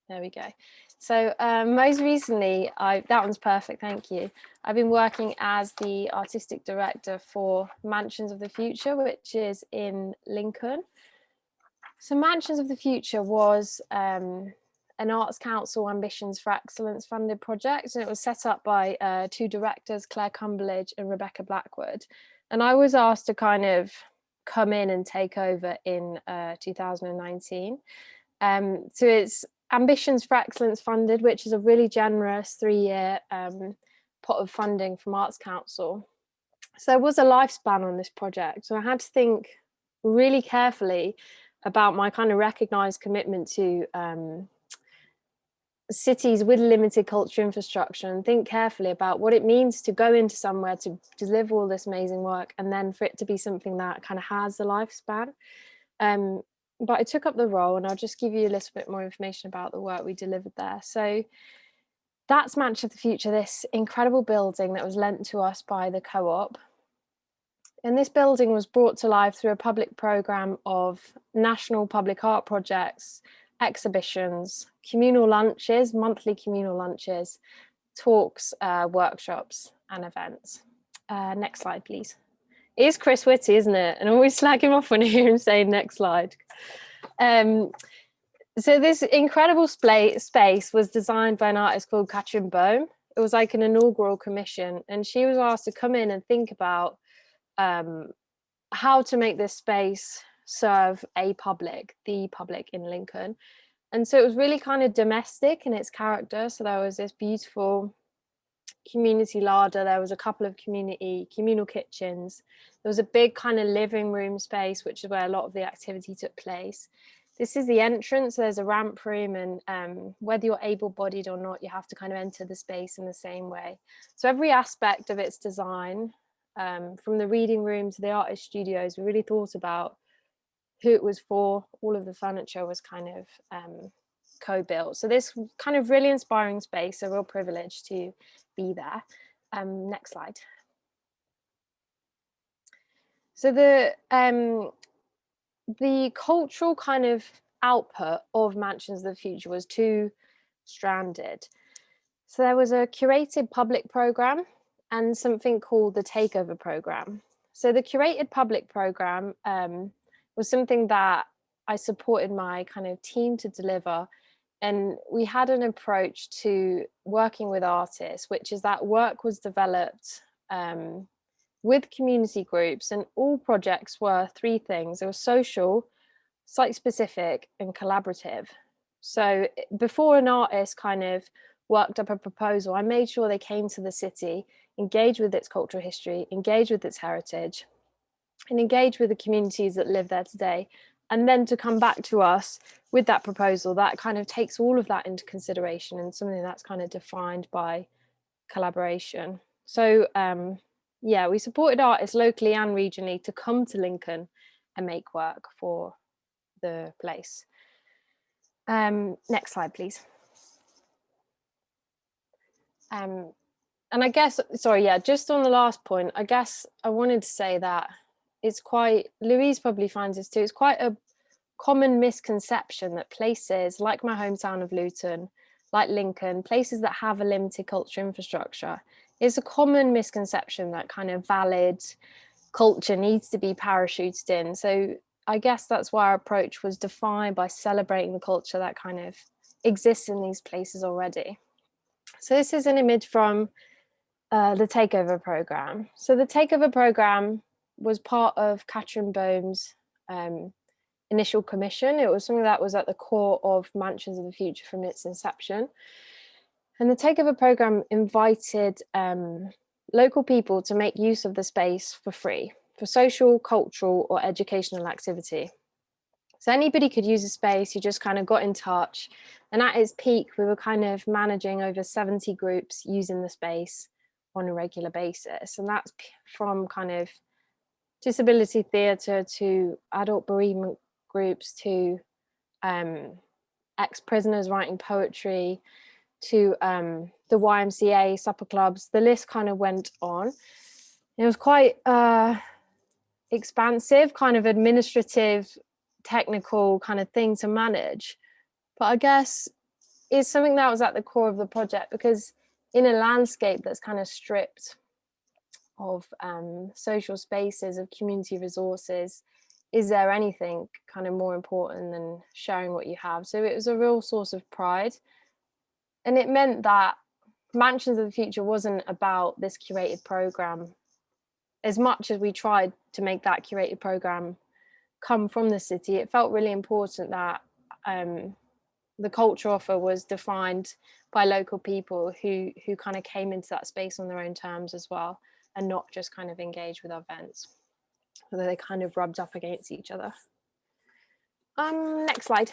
There we go. So most recently, that one's perfect, thank you. I've been working as the artistic director for Mansions of the Future, which is in Lincoln. So Mansions of the Future was an Arts Council Ambitions for Excellence funded project, and it was set up by two directors, Kerry Campbell and Rebecca Blackwood. And I was asked to kind of come in and take over in 2019. So it's Ambitions for Excellence funded, which is a really generous 3-year pot of funding from Arts Council. So there was a lifespan on this project, so I had to think really carefully about my kind of recognised commitment to cities with limited culture infrastructure, and think carefully about what it means to go into somewhere to deliver all this amazing work, and then for it to be something that kind of has a lifespan. But I took up the role, and I'll just give you a little bit more information about the work we delivered there. So that's Mansion of the Future, this incredible building that was lent to us by the co-op. And this building was brought to life through a public programme of national public art projects, exhibitions, communal lunches, monthly communal lunches, talks, workshops and events. Next slide, please. It is Chris Whitty, isn't it? And I always slag him off when I hear him say next slide. So this incredible space was designed by an artist called Catherine Bohm. It was like an inaugural commission, and she was asked to come in and think about how to make this space serve the public in Lincoln. And so it was really kind of domestic in its character. So there was this beautiful community larder, there was a couple of communal kitchens, there was a big kind of living room space, which is where a lot of the activity took place. This is the entrance, there's a ramp room, and whether you're able-bodied or not, you have to kind of enter the space in the same way. So every aspect of its design, from the reading room to the artist studios, we really thought about who it was for. All of the furniture was kind of co-built. So this kind of really inspiring space, a real privilege to be there. Next slide. So the cultural kind of output of Mansions of the Future was two-stranded. So there was a curated public programme and something called the Takeover Program. So the curated public programme was something that I supported my kind of team to deliver. And we had an approach to working with artists, which is that work was developed with community groups, and all projects were three things. They were social, site-specific, and collaborative. So before an artist kind of worked up a proposal, I made sure they came to the city, engaged with its cultural history, engaged with its heritage, and engaged with the communities that live there today. And then to come back to us with that proposal, that kind of takes all of that into consideration, and something that's kind of defined by collaboration. So yeah, we supported artists locally and regionally to come to Lincoln and make work for the place. Next slide, please. And And I guess, sorry, yeah, just on the last point, I guess I wanted to say that it's quite, Louise probably finds this too, it's quite a common misconception that places like my hometown of Luton, like Lincoln, places that have a limited cultural infrastructure, it's a common misconception that kind of valid culture needs to be parachuted in. So I guess that's why our approach was defined by celebrating the culture that kind of exists in these places already. So this is an image from the Takeover Program. So the Takeover Program was part of Catherine Boehm's initial commission. It was something that was at the core of Mansions of the Future from its inception. And the Takeover Program invited local people to make use of the space for free, for social, cultural, or educational activity. So anybody could use the space, you just kind of got in touch. And at its peak, we were kind of managing over 70 groups using the space on a regular basis. And that's from kind of disability theatre to adult bereavement groups to ex-prisoners writing poetry to the YMCA, supper clubs, the list kind of went on. It was quite expansive, kind of administrative, technical kind of thing to manage. But I guess it's something that was at the core of the project, because in a landscape that's kind of stripped of social spaces, of community resources, is there anything kind of more important than sharing what you have? So it was a real source of pride. And it meant that Mansions of the Future wasn't about this curated program. As much as we tried to make that curated program come from the city, it felt really important that the culture offer was defined by local people who kind of came into that space on their own terms as well, and not just kind of engage with our events, although they kind of rubbed up against each other. Next slide.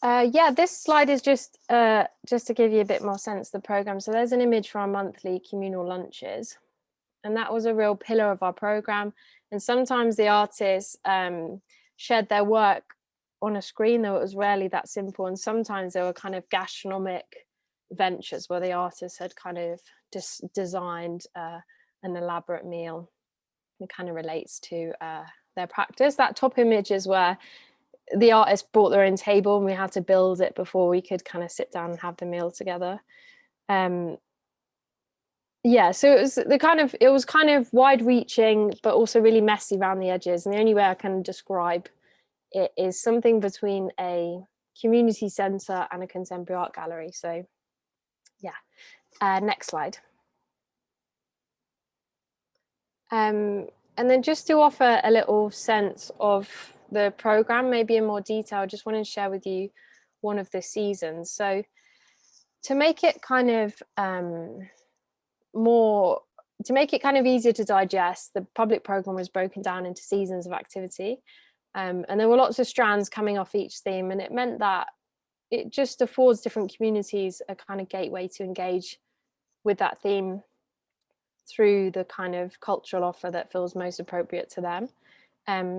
Yeah, this slide is just to give you a bit more sense of the program. So there's an image from our monthly communal lunches, and that was a real pillar of our program. And sometimes the artists shared their work on a screen, though it was rarely that simple. And sometimes there were kind of gastronomic ventures where the artists had kind of designed an elaborate meal. It kind of relates to their practice. That top image is where the artist brought their own table and we had to build it before we could kind of sit down and have the meal together. Yeah, so it was kind of wide-reaching, but also really messy around the edges. And the only way I can describe it is something between a community centre and a contemporary art gallery. So, yeah. Next slide. And then just to offer a little sense of the programme, maybe in more detail, I just wanted to share with you one of the seasons. So to make it kind of easier to digest, the public programme was broken down into seasons of activity. And there were lots of strands coming off each theme, and it meant that it just affords different communities a kind of gateway to engage with that theme through the kind of cultural offer that feels most appropriate to them.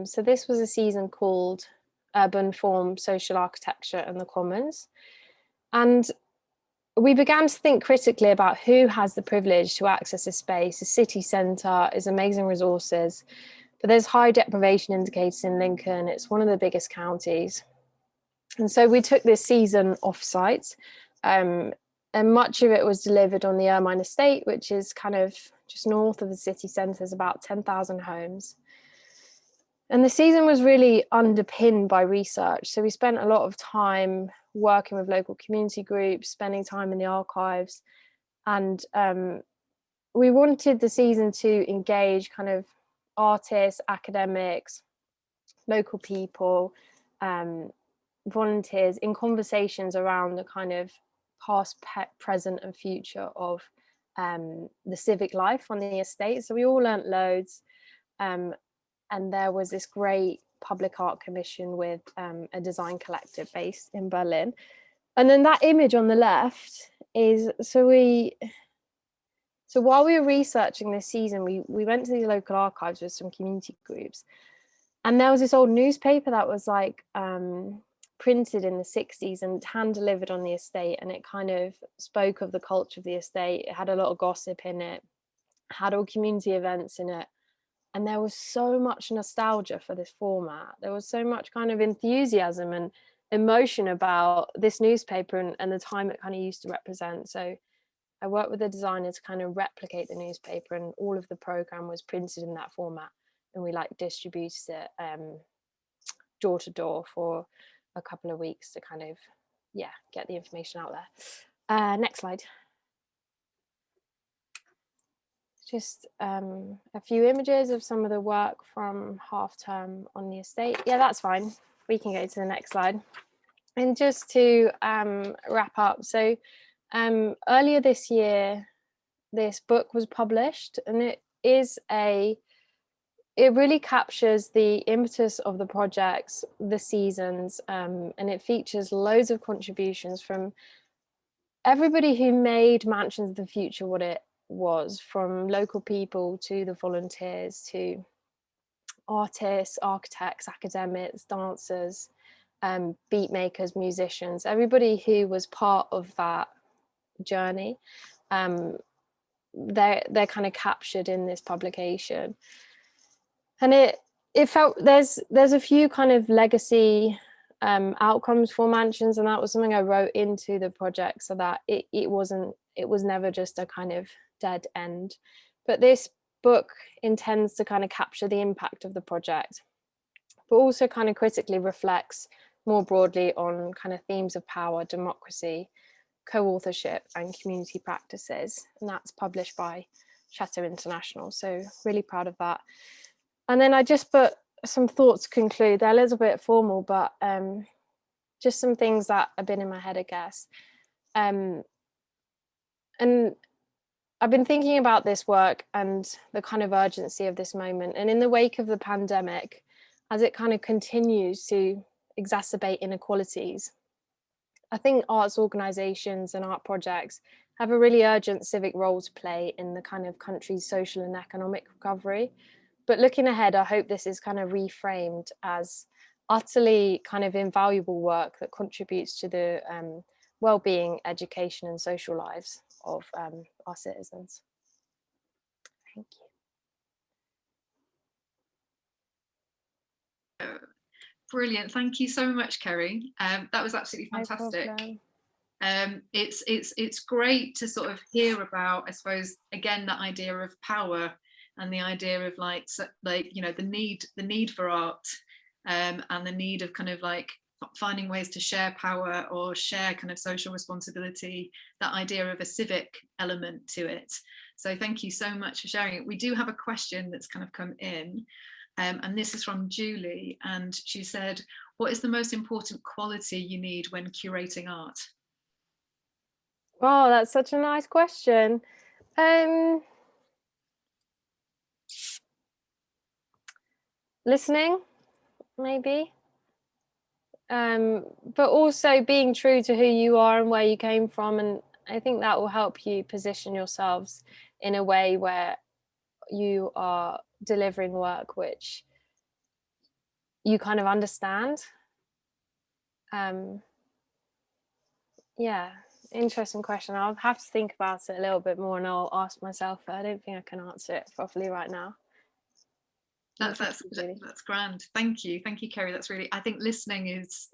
So this was a season called Urban Form, Social Architecture and the Commons. And we began to think critically about who has the privilege to access a space. The city centre is amazing resources, but there's high deprivation indicators in Lincoln. It's one of the biggest counties. And so we took this season off-site, and much of it was delivered on the Ermine Estate, which is kind of just north of the city centre. There's about 10,000 homes. And the season was really underpinned by research. So we spent a lot of time working with local community groups, spending time in the archives. And we wanted the season to engage kind of artists, academics, local people, volunteers in conversations around the kind of past, present and future of the civic life on the estate. So we all learnt loads. And there was this great public art commission with a design collective based in Berlin. And then that image on the left is, so while we were researching this season, we went to the local archives with some community groups. And there was this old newspaper that was like printed in the 60s and hand delivered on the estate, and it kind of spoke of the culture of the estate. It had a lot of gossip in it, had all community events in it, and there was so much nostalgia for this format. There was so much kind of enthusiasm and emotion about this newspaper and the time it kind of used to represent. So I worked with a designer to kind of replicate the newspaper, and all of the program was printed in that format, and we like distributed it door to door for a couple of weeks to kind of get the information out there. Next slide. Just a few images of some of the work from half term on the estate. Yeah, that's fine. We can go to the next slide. And just to wrap up, so earlier this year, this book was published, and it really captures the impetus of the projects, the seasons, and it features loads of contributions from everybody who made Mansions of the Future what it was, from local people to the volunteers to artists, architects, academics, dancers, beat makers, musicians, everybody who was part of that journey. They're kind of captured in this publication. And it felt there's a few kind of legacy outcomes for Mansions, and that was something I wrote into the project, so that it was never just a kind of dead end. But this book intends to kind of capture the impact of the project, but also kind of critically reflects more broadly on kind of themes of power, democracy, co-authorship and community practices. And that's published by Chateau International, so really proud of that. And then I just put some thoughts to conclude. They're a little bit formal, but just some things that have been in my head, I guess. And I've been thinking about this work and the kind of urgency of this moment. And in the wake of the pandemic, as it kind of continues to exacerbate inequalities, I think arts organisations and art projects have a really urgent civic role to play in the kind of country's social and economic recovery. But looking ahead, I hope this is kind of reframed as utterly kind of invaluable work that contributes to the well-being, education and social lives of our citizens. Thank you. Brilliant. Thank you so much, Kerry. That was absolutely fantastic. No it's great to sort of hear about, I suppose, again, that idea of power and the idea of like you know, the need for art, and the need of kind of like finding ways to share power or share kind of social responsibility, that idea of a civic element to it. So thank you so much for sharing it. We do have a question that's kind of come in, and this is from Julie, and she said, what is the most important quality you need when curating art? Wow, that's such a nice question. Listening, maybe, but also being true to who you are and where you came from, and I think that will help you position yourselves in a way where you are delivering work which you kind of understand. Yeah, interesting question. I'll have to think about it a little bit more, and I'll ask myself. I don't think I can answer it properly right now. That's grand. Thank you, Kerry. That's really, I think listening is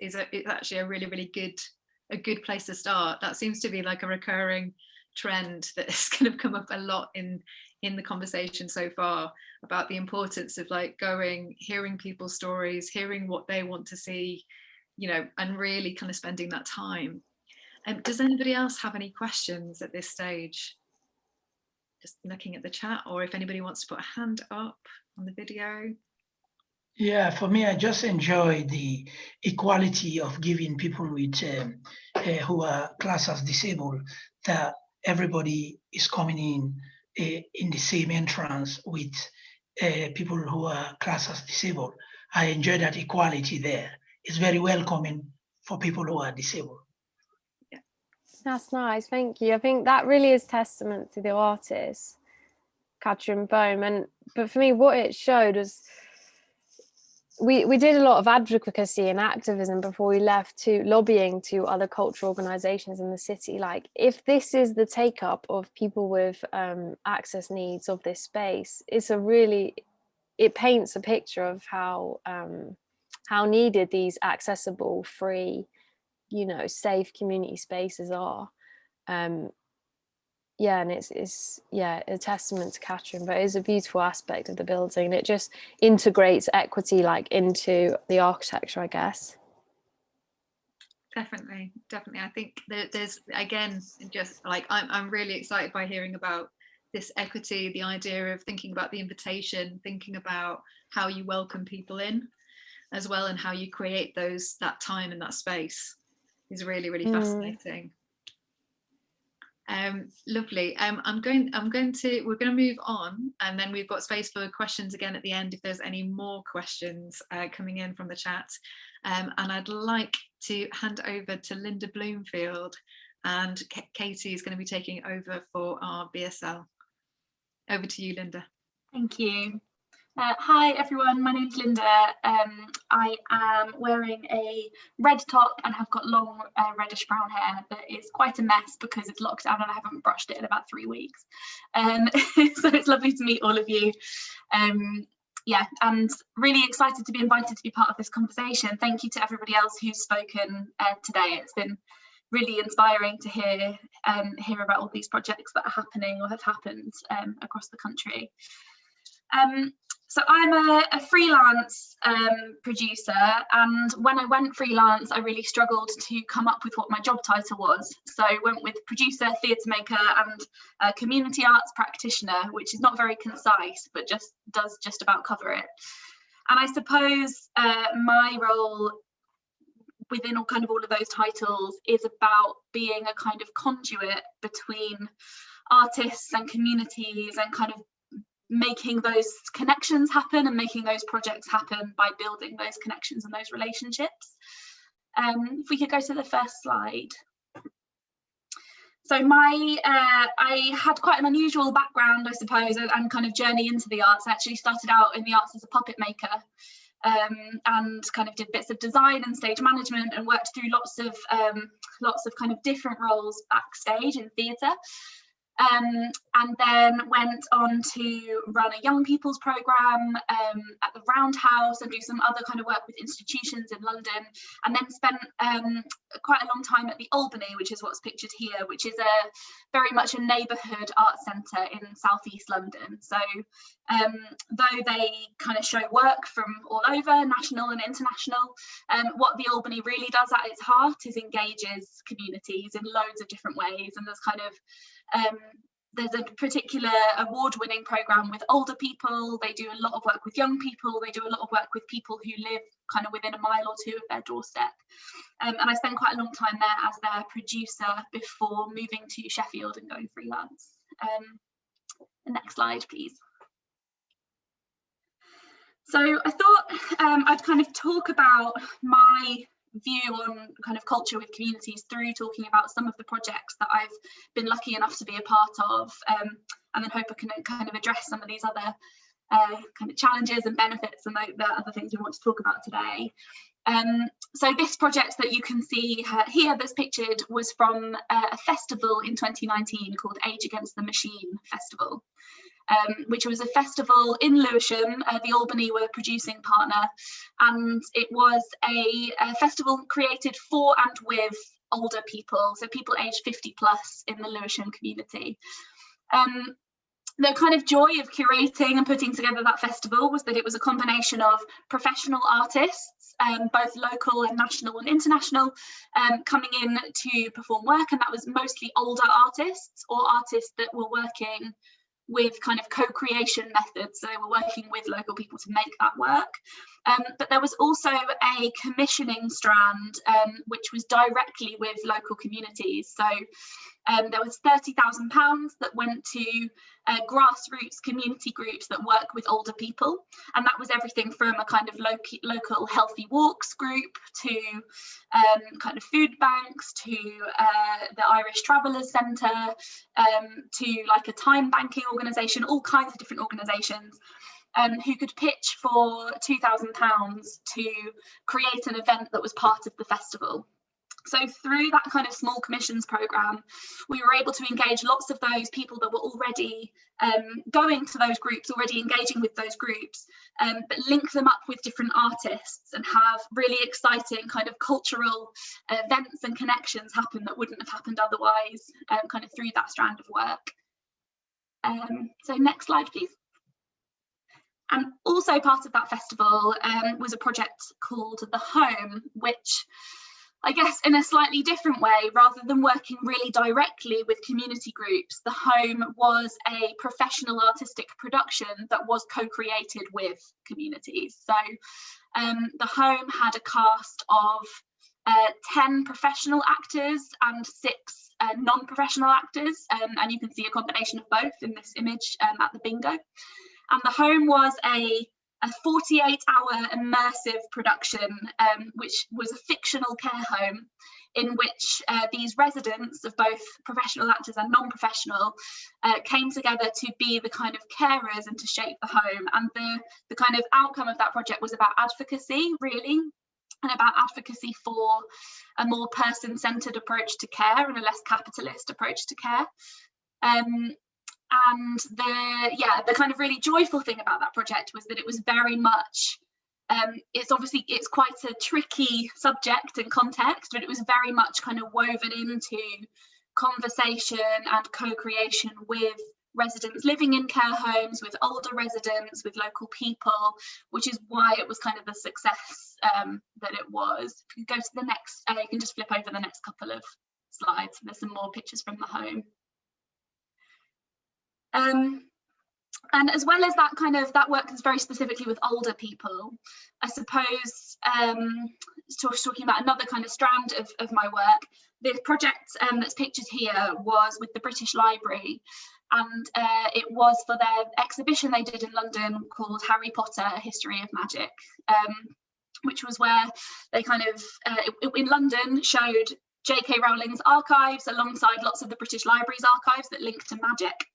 actually a really good place to start. That seems to be like a recurring trend that has kind of come up a lot in the conversation so far, about the importance of like hearing people's stories, hearing what they want to see, you know, and really kind of spending that time. Does anybody else have any questions at this stage? Just looking at the chat, or if anybody wants to put a hand up on the video. Yeah, for me, I just enjoy the equality of giving people with who are classed as disabled, that everybody is coming in the same entrance with people who are classed as disabled. I enjoy that equality there. It's very welcoming for people who are disabled. Yeah, that's nice. Thank you. I think that really is testament to the artist, Catherine Bohm. But for me, what it showed was we did a lot of advocacy and activism before we left, to lobbying to other cultural organisations in the city. Like, if this is the take up of people with access needs of this space, it paints a picture of how needed these accessible, free, safe community spaces are. And it's a testament to Catherine, but it is a beautiful aspect of the building, and it just integrates equity into the architecture, I guess. Definitely. I think there's, again, just I'm really excited by hearing about this equity, the idea of thinking about the invitation, thinking about how you welcome people in as well, and how you create that time and that space is really, really fascinating. Lovely. We're going to move on, and then we've got space for questions again at the end if there's any more questions coming in from the chat. And I'd like to hand over to Linda Bloomfield, and Katie is going to be taking over for our BSL. Over to you, Linda. Thank you. Hi everyone, my name's Linda. I am wearing a red top and have got long reddish brown hair that is quite a mess because it's lockdown and I haven't brushed it in about 3 weeks. So it's lovely to meet all of you. And really excited to be invited to be part of this conversation. Thank you to everybody else who's spoken today. It's been really inspiring to hear about all these projects that are happening or have happened across the country. So I'm a freelance producer, and when I went freelance, I really struggled to come up with what my job title was. So I went with producer, theatre maker, and community arts practitioner, which is not very concise, but does just about cover it. And I suppose my role within all of those titles is about being a kind of conduit between artists and communities, and kind of making those connections happen and making those projects happen by building those connections and those relationships. If we could go to the first slide. So I had quite an unusual background, I suppose, and kind of journey into the arts. I actually started out in the arts as a puppet maker, and kind of did bits of design and stage management, and worked through lots of kind of different roles backstage in theatre. And then went on to run a young people's programme at the Roundhouse, and do some other kind of work with institutions in London, and then spent quite a long time at the Albany, which is what's pictured here, which is very much a neighbourhood arts centre in southeast London. So though they kind of show work from all over, national and international, what the Albany really does at its heart is engages communities in loads of different ways. And there's a particular award-winning programme with older people. They do a lot of work with young people. They do a lot of work with people who live kind of within a mile or two of their doorstep. And I spent quite a long time there as their producer before moving to Sheffield and going freelance. The next slide, please. So I thought I'd kind of talk about my view on kind of culture with communities through talking about some of the projects that I've been lucky enough to be a part of, and then hope I can kind of address some of these other kind of challenges and benefits and the other things we want to talk about today. So this project that you can see here that's pictured was from a festival in 2019 called Age Against the Machine Festival. Which was a festival in Lewisham. The Albany were producing partner, and it was a festival created for and with older people, so people aged 50 plus in the Lewisham community. The kind of joy of curating and putting together that festival was that it was a combination of professional artists, both local and national and international, coming in to perform work, and that was mostly older artists or artists that were working with kind of co-creation methods. So they were working with local people to make that work. But there was also a commissioning strand, which was directly with local communities. So there was £30,000 that went to grassroots community groups that work with older people. And that was everything from a kind of local healthy walks group to kind of food banks, to the Irish Travellers Centre, to like a time banking organisation, all kinds of different organisations. who could pitch for £2,000 to create an event that was part of the festival. So through that kind of small commissions program, we were able to engage lots of those people that were already going to those groups, already engaging with those groups, but link them up with different artists and have really exciting kind of cultural events and connections happen that wouldn't have happened otherwise, kind of through that strand of work. So next slide, please. And also part of that festival was a project called The Home, which I guess in a slightly different way, rather than working really directly with community groups, The Home was a professional artistic production that was co-created with communities. So The Home had a cast of 10 professional actors and 6 non-professional actors, and you can see a combination of both in this image at the bingo. And The Home was a 48-hour immersive production, which was a fictional care home in which these residents of both professional actors and non-professional came together to be the kind of carers and to shape the home. And the kind of outcome of that project was about advocacy, really, and about advocacy for a more person-centered approach to care and a less capitalist approach to care. And the kind of really joyful thing about that project was that it was very much, it's quite a tricky subject and context, but it was very much kind of woven into conversation and co-creation with residents living in care homes, with older residents, with local people, which is why it was kind of the success that it was. If you go to the next, you can just flip over the next couple of slides. There's some more pictures from The Home. And as well as that that work is very specifically with older people, I suppose, talking about another kind of strand of my work, the project that's pictured here was with the British Library, and it was for their exhibition they did in London called Harry Potter, A History of Magic, which was where they kind of, in London, showed J.K. Rowling's archives alongside lots of the British Library's archives that link to magic.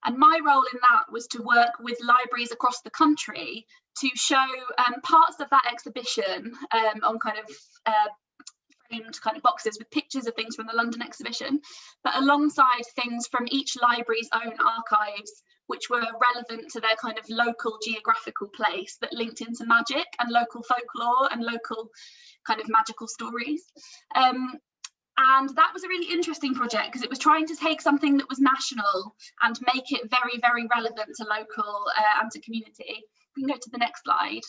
And my role in that was to work with libraries across the country to show parts of that exhibition on kind of framed kind of boxes with pictures of things from the London exhibition, but alongside things from each library's own archives, which were relevant to their kind of local geographical place that linked into magic and local folklore and local kind of magical stories. And that was a really interesting project because it was trying to take something that was national and make it very, very relevant to local and to community. We can go to the next slide.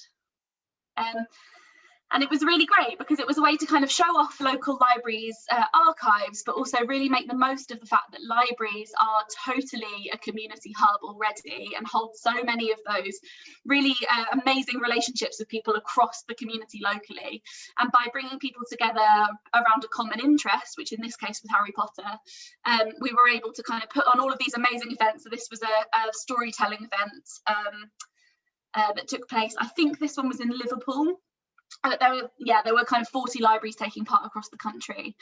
And it was really great because it was a way to kind of show off local libraries' archives, but also really make the most of the fact that libraries are totally a community hub already and hold so many of those really amazing relationships with people across the community locally. And by bringing people together around a common interest, which in this case was Harry Potter, we were able to kind of put on all of these amazing events. So this was a storytelling event that took place. I think this one was in Liverpool. There were kind of 40 libraries taking part across the country,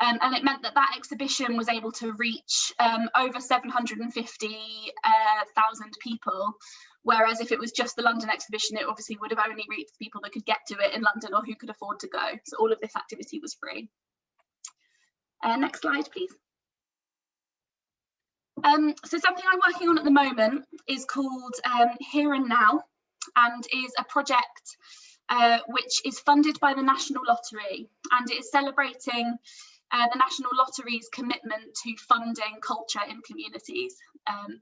and it meant that that exhibition was able to reach over 750,000 people, whereas if it was just the London exhibition, it obviously would have only reached people that could get to it in London or who could afford to go. So all of this activity was free. Next slide, please. So something I'm working on at the moment is called Here and Now, and is a project which is funded by the National Lottery, and it is celebrating the National Lottery's commitment to funding culture in communities,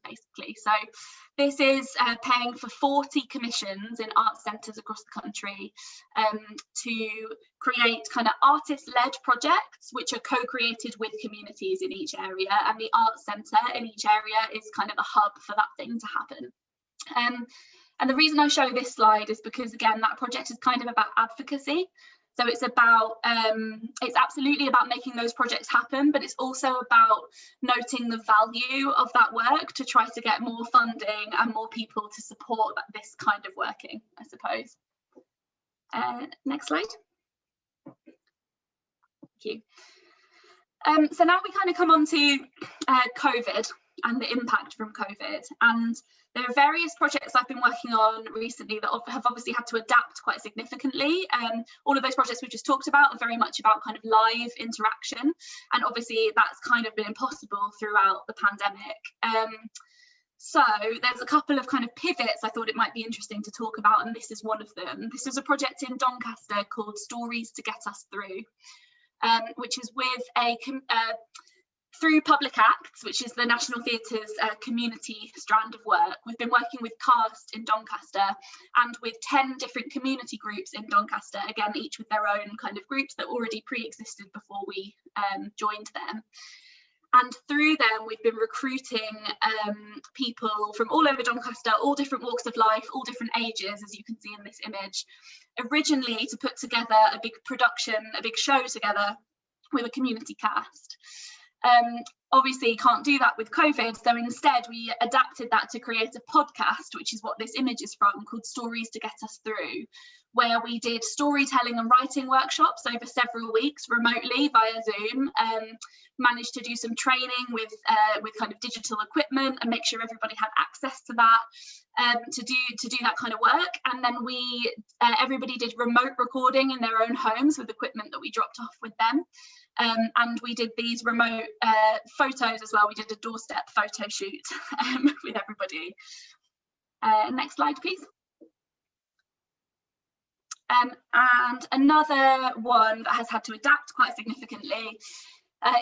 basically. So this is paying for 40 commissions in art centres across the country to create kind of artist-led projects which are co-created with communities in each area, and the art centre in each area is kind of a hub for that thing to happen. And the reason I show this slide is because, again, that project is kind of about advocacy. So it's about, it's absolutely about making those projects happen, but it's also about noting the value of that work to try to get more funding and more people to support this kind of working, I suppose. Next slide. Thank you. So now we kind of come on to COVID. and the impact from COVID. And there are various projects I've been working on recently that have obviously had to adapt quite significantly. All of those projects we've just talked about are very much about kind of live interaction, and obviously that's kind of been impossible throughout the pandemic. So there's a couple of kind of pivots I thought it might be interesting to talk about, and this is one of them. This is a project in Doncaster called Stories to Get Us Through, which is with through Public Acts, which is the National Theatre's community strand of work. We've been working with Cast in Doncaster and with 10 different community groups in Doncaster, again, each with their own kind of groups that already pre-existed before we joined them. And through them, we've been recruiting people from all over Doncaster, all different walks of life, all different ages, as you can see in this image, originally to put together a big production, a big show together with a community cast. Obviously, you can't do that with COVID, so instead we adapted that to create a podcast, which is what this image is from, called Stories to Get Us Through, where we did storytelling and writing workshops over several weeks remotely via Zoom, managed to do some training with kind of digital equipment and make sure everybody had access to that, to do that kind of work. And then everybody did remote recording in their own homes with equipment that we dropped off with them. And we did these remote photos as well. We did a doorstep photo shoot with everybody. Next slide, please. And another one that has had to adapt quite significantly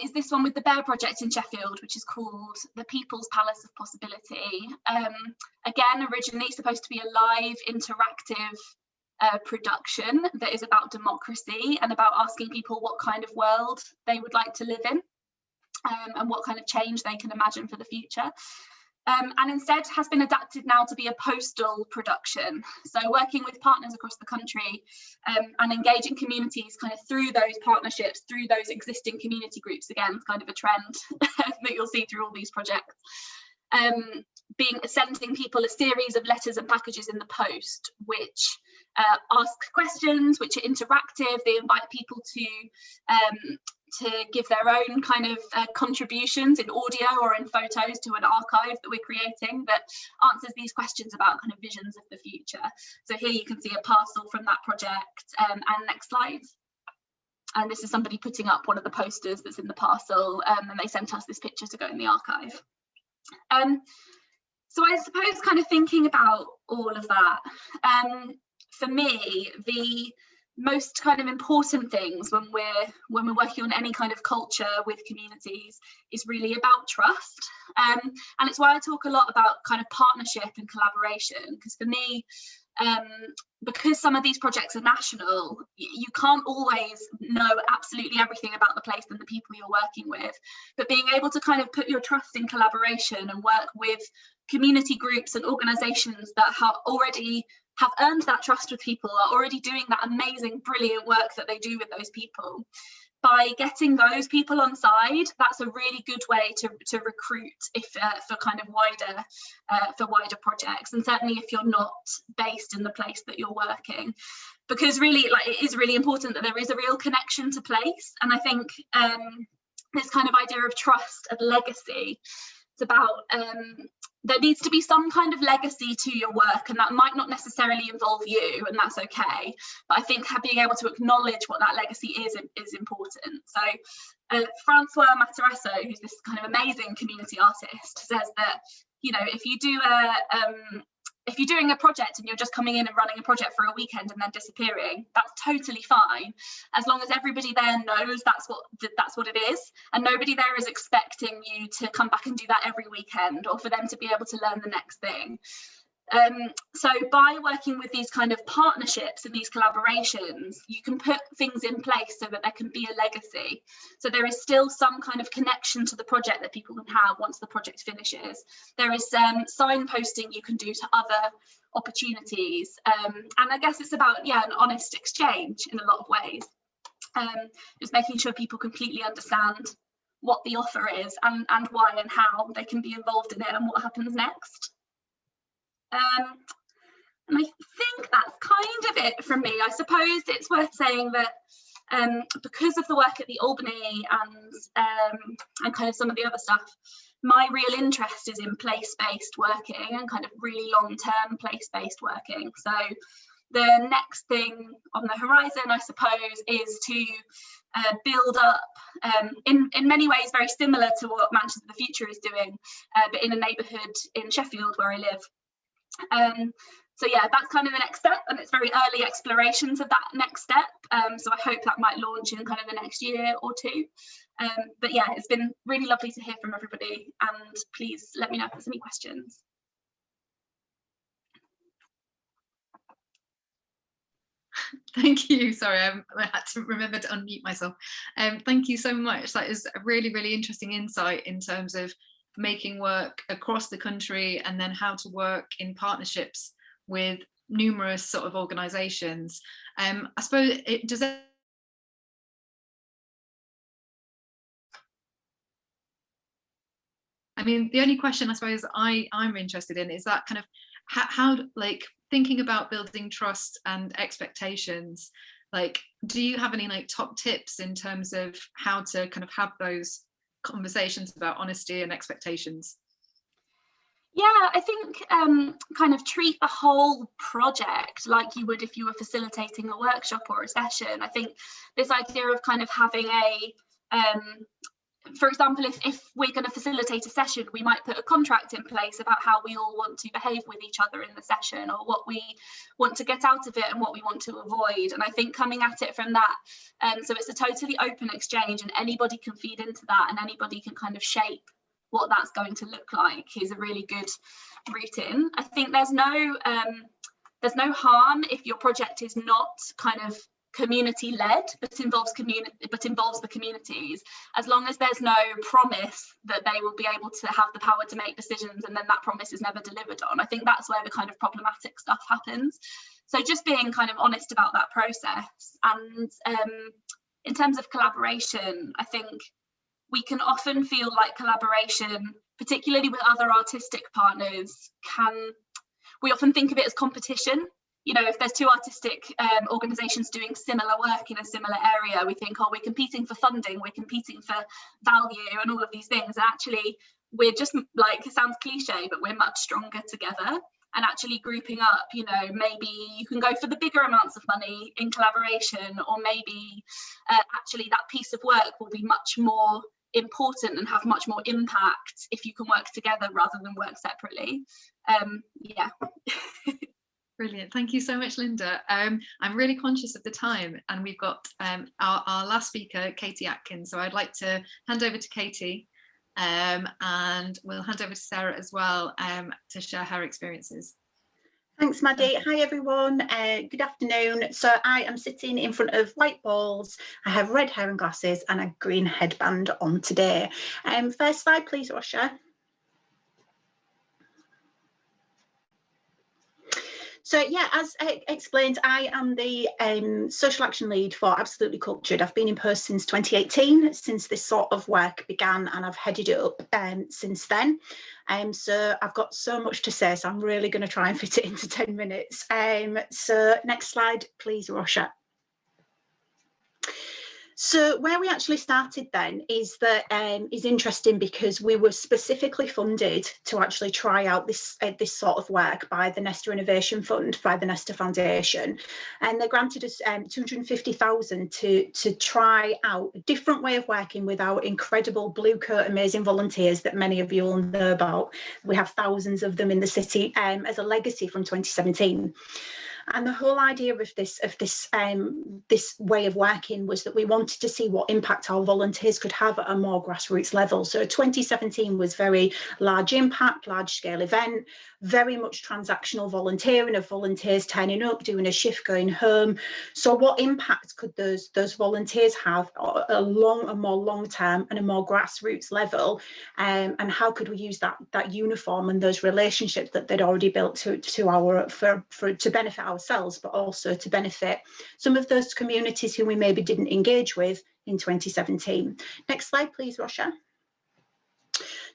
is this one with the Bear Project in Sheffield, which is called The People's Palace of Possibility. Again, originally supposed to be a live, interactive production that is about democracy and about asking people what kind of world they would like to live in, and what kind of change they can imagine for the future. And instead has been adapted now to be a postal production. So working with partners across the country and engaging communities kind of through those partnerships, through those existing community groups, again, kind of a trend that you'll see through all these projects. Sending people a series of letters and packages in the post, which ask questions, which are interactive. They invite people to give their own kind of contributions in audio or in photos to an archive that we're creating that answers these questions about kind of visions of the future. So here you can see a parcel from that project, and next slide. And this is somebody putting up one of the posters that's in the parcel, and they sent us this picture to go in the archive. So I suppose kind of thinking about all of that, for me, the most kind of important things when we're working on any kind of culture with communities is really about trust, and it's why I talk a lot about kind of partnership and collaboration, because for me, because some of these projects are national, you can't always know absolutely everything about the place and the people you're working with, but being able to kind of put your trust in collaboration and work with community groups and organizations that have earned that trust with people, are already doing that amazing, brilliant work that they do with those people. By getting those people on side, that's a really good way to recruit for kind of wider projects, and certainly if you're not based in the place that you're working, because really, like, it is really important that there is a real connection to place. And I think this kind of idea of trust and legacy, it's about there needs to be some kind of legacy to your work, and that might not necessarily involve you, and that's okay. But I think being able to acknowledge what that legacy is important. So Francois Matarasso, who's this kind of amazing community artist, says that, you know, if you're doing a project and you're just coming in and running a project for a weekend and then disappearing, that's totally fine, as long as everybody there knows that's what it is, and nobody there is expecting you to come back and do that every weekend, or for them to be able to learn the next thing. So by working with these kind of partnerships and these collaborations, you can put things in place so that there can be a legacy. So there is still some kind of connection to the project that people can have once the project finishes. There is signposting you can do to other opportunities. And I guess it's about, an honest exchange in a lot of ways. Just making sure people completely understand what the offer is and why and how they can be involved in it and what happens next. And I think that's kind of it from me. I suppose it's worth saying that because of the work at the Albany and kind of some of the other stuff, my real interest is in place-based working and kind of really long-term place-based working. So the next thing on the horizon, I suppose, is to build up, in many ways very similar to what Manchester of the Future is doing, but in a neighbourhood in Sheffield where I live. So yeah, that's kind of the next step, and it's very early explorations of that next step. So I hope that might launch in kind of the next year or two. But yeah, it's been really lovely to hear from everybody, and please let me know if there's any questions. Thank you. Sorry, I had to remember to unmute myself. Thank you so much. That is a really, really interesting insight in terms of making work across the country, and then how to work in partnerships with numerous sort of organisations. I suppose it does. I mean, the only question I suppose I'm interested in is that kind of how like thinking about building trust and expectations. Like, do you have any like top tips in terms of how to kind of have those conversations about honesty and expectations? Yeah, I think kind of treat the whole project like you would if you were facilitating a workshop or a session. I think this idea of kind of having a, for example, if we're going to facilitate a session, we might put a contract in place about how we all want to behave with each other in the session, or what we want to get out of it and what we want to avoid. And I think coming at it from that, so it's a totally open exchange, and anybody can feed into that, and anybody can kind of shape what that's going to look like, is a really good route in. I think there's no harm if your project is not kind of community led, but involves the communities, as long as there's no promise that they will be able to have the power to make decisions, and then that promise is never delivered on. I think that's where the kind of problematic stuff happens. So just being kind of honest about that process. And in terms of collaboration, I think we can often feel like collaboration, particularly with other artistic partners, we often think of it as competition. You know, if there's two artistic organisations doing similar work in a similar area, we think, oh, we're competing for funding, we're competing for value and all of these things. And actually, we're just, like, it sounds cliche, but we're much stronger together. And actually grouping up, you know, maybe you can go for the bigger amounts of money in collaboration, or maybe actually that piece of work will be much more important and have much more impact if you can work together rather than work separately. Yeah. Brilliant. Thank you so much, Linda. I'm really conscious of the time, and we've got our last speaker, Katie Atkins. So I'd like to hand over to Katie, and we'll hand over to Sarah as well to share her experiences. Thanks, Maddie. Hi, everyone. Good afternoon. So I am sitting in front of white walls. I have red hair and glasses and a green headband on today. First slide, please, Russia. So yeah, as explained, I am the social action lead for Absolutely Cultured. I've been in post since 2018, since this sort of work began, and I've headed it up since then. So I've got so much to say, so I'm really going to try and fit it into 10 minutes. So next slide, please, Russia. So where we actually started then is interesting, because we were specifically funded to actually try out this sort of work by the Nesta Innovation Fund, by the Nesta Foundation, and they granted us 250,000 to try out a different way of working with our incredible blue coat amazing volunteers that many of you will know about. We have thousands of them in the city as a legacy from 2017. And the whole idea of this way of working was that we wanted to see what impact our volunteers could have at a more grassroots level. So 2017 was very large impact, large scale event, very much transactional volunteering, of volunteers turning up, doing a shift, going home. So what impact could those volunteers have at a more long term and a more grassroots level? And how could we use that uniform and those relationships that they'd already built to benefit ourselves, but also to benefit some of those communities who we maybe didn't engage with in 2017. Next slide, please, Russia.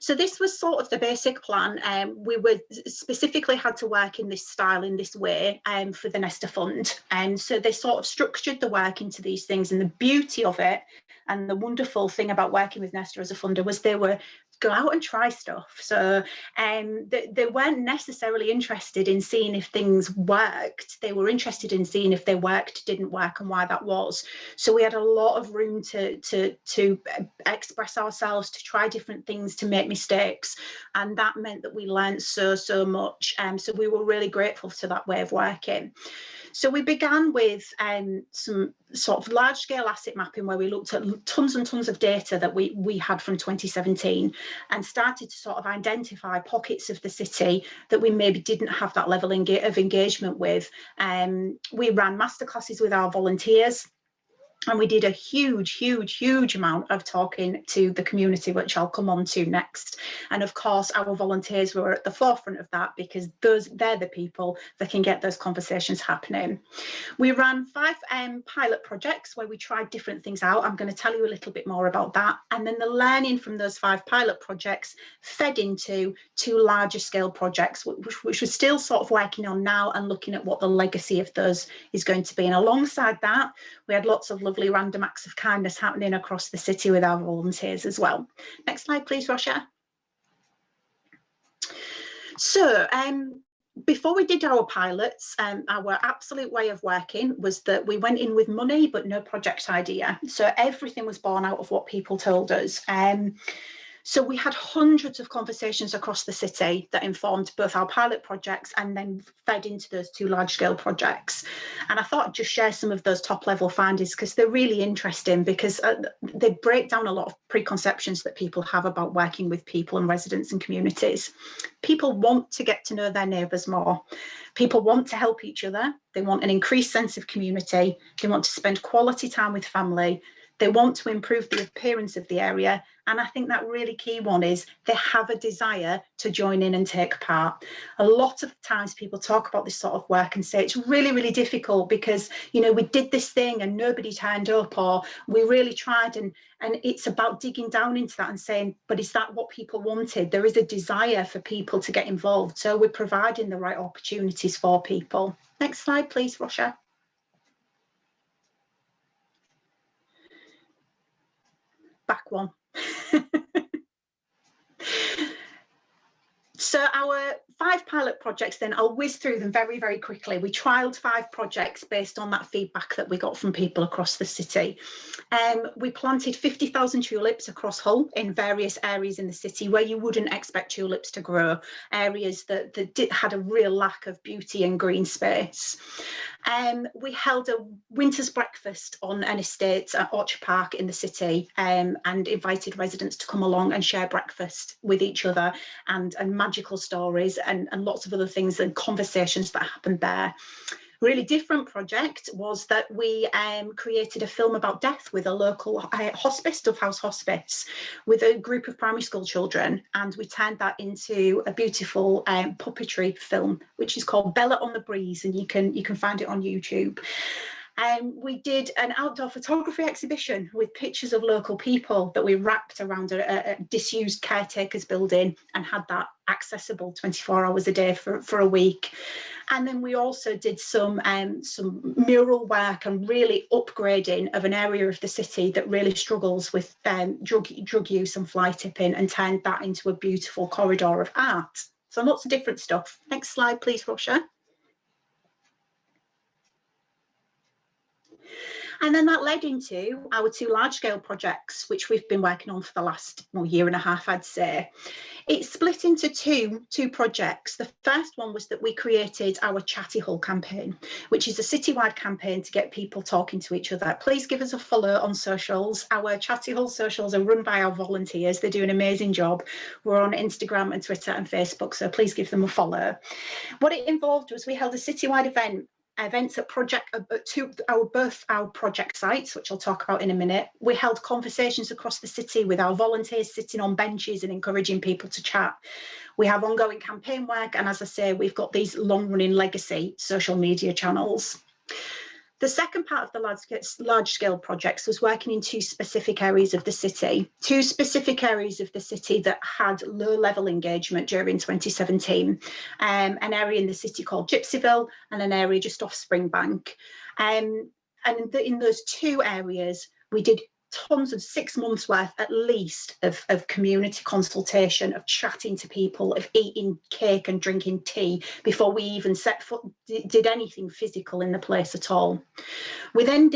So this was sort of the basic plan. We were specifically had to work in this style, in this way, for the Nesta Fund. And so they sort of structured the work into these things. And the beauty of it, and the wonderful thing about working with Nesta as a funder, was they were go out and try stuff. So they weren't necessarily interested in seeing if things worked. They were interested in seeing if they worked, didn't work, and why that was. So we had a lot of room to express ourselves, to try different things, to make mistakes, and that meant that we learned so much. So we were really grateful to that way of working. So we began with some sort of large-scale asset mapping, where we looked at tons and tons of data that we had from 2017, and started to sort of identify pockets of the city that we maybe didn't have that level of engagement with. We ran masterclasses with our volunteers, and we did a huge amount of talking to the community, which I'll come on to next. And of course, our volunteers were at the forefront of that, because they're the people that can get those conversations happening. We ran 5 pilot projects where we tried different things out. I'm going to tell you a little bit more about that. And then the learning from those 5 pilot projects fed into 2 larger scale projects, which we're still sort of working on now, and looking at what the legacy of those is going to be. And alongside that, we had lots of lovely random acts of kindness happening across the city with our volunteers as well. Next slide, please, Rosha. So before we did our pilots, our absolute way of working was that we went in with money but no project idea. So everything was born out of what people told us. So we had hundreds of conversations across the city that informed both our pilot projects and then fed into those 2 large-scale projects. And I thought I'd just share some of those top-level findings, because they're really interesting, because they break down a lot of preconceptions that people have about working with people and residents and communities. People want to get to know their neighbours more. People want to help each other. They want an increased sense of community. They want to spend quality time with family. They want to improve the appearance of the area. And I think that really key one is they have a desire to join in and take part. A lot of times people talk about this sort of work and say it's really difficult because, you know, we did this thing and nobody turned up, or we really tried. And it's about digging down into that and saying, but is that what people wanted? There is a desire for people to get involved. So we're providing the right opportunities for people. Next slide, please, Rosha. Back one. So our 5 pilot projects, then I'll whiz through them very quickly. We trialled 5 projects based on that feedback that we got from people across the city. We planted 50,000 tulips across Hull in various areas in the city where you wouldn't expect tulips to grow, areas that had a real lack of beauty and green space. We held a winter's breakfast on an estate at Orchard Park in the city, and invited residents to come along and share breakfast with each other, and magical stories and lots of other things and conversations that happened there. Really different project was that we created a film about death with a local hospice, Dove House Hospice, with a group of primary school children, and we turned that into a beautiful puppetry film, which is called Bella on the Breeze, and you can find it on YouTube. We did an outdoor photography exhibition with pictures of local people that we wrapped around a disused caretaker's building and had that accessible 24 hours a day for a week. And then we also did some mural work and really upgrading of an area of the city that really struggles with drug use and fly tipping, and turned that into a beautiful corridor of art. So lots of different stuff. Next slide, please, Rosha. And then that led into our 2 large-scale projects, which we've been working on for the last year and a half, I'd say. It's split into two projects. The first one was that we created our Chatty Hull campaign, which is a citywide campaign to get people talking to each other. Please give us a follow on socials. Our Chatty Hull socials are run by our volunteers. They do an amazing job. We're on Instagram and Twitter and Facebook, so please give them a follow. What it involved was we held a citywide events at both our project sites, which I'll talk about in a minute. We held conversations across the city with our volunteers sitting on benches and encouraging people to chat. We have ongoing campaign work, and as I say, we've got these long-running legacy social media channels. The second part of the large-scale projects was working in two specific areas of the city that had low-level engagement during 2017, an area in the city called Gypsyville and an area just off Springbank. And in those two areas, we did tons of 6 months worth at least of community consultation, of chatting to people, of eating cake and drinking tea before we even did anything physical in the place at all. We then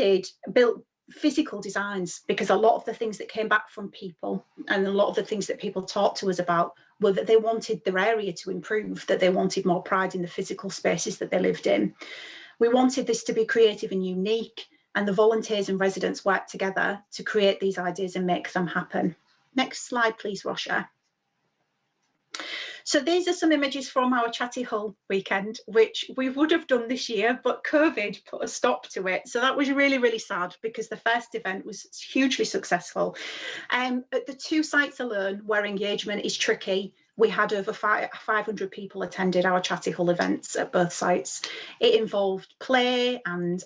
built physical designs, because a lot of the things that came back from people and a lot of the things that people talked to us about were that they wanted their area to improve, that they wanted more pride in the physical spaces that they lived in. We wanted this to be creative and unique, and the volunteers and residents worked together to create these ideas and make them happen. Next slide, please, Rosha. So these are some images from our Chatty Hull weekend, which we would have done this year, but COVID put a stop to it. So that was really, really sad, because the first event was hugely successful. At the two sites alone, where engagement is tricky, we had over 500 people attended our Chatty Hull events at both sites. It involved play and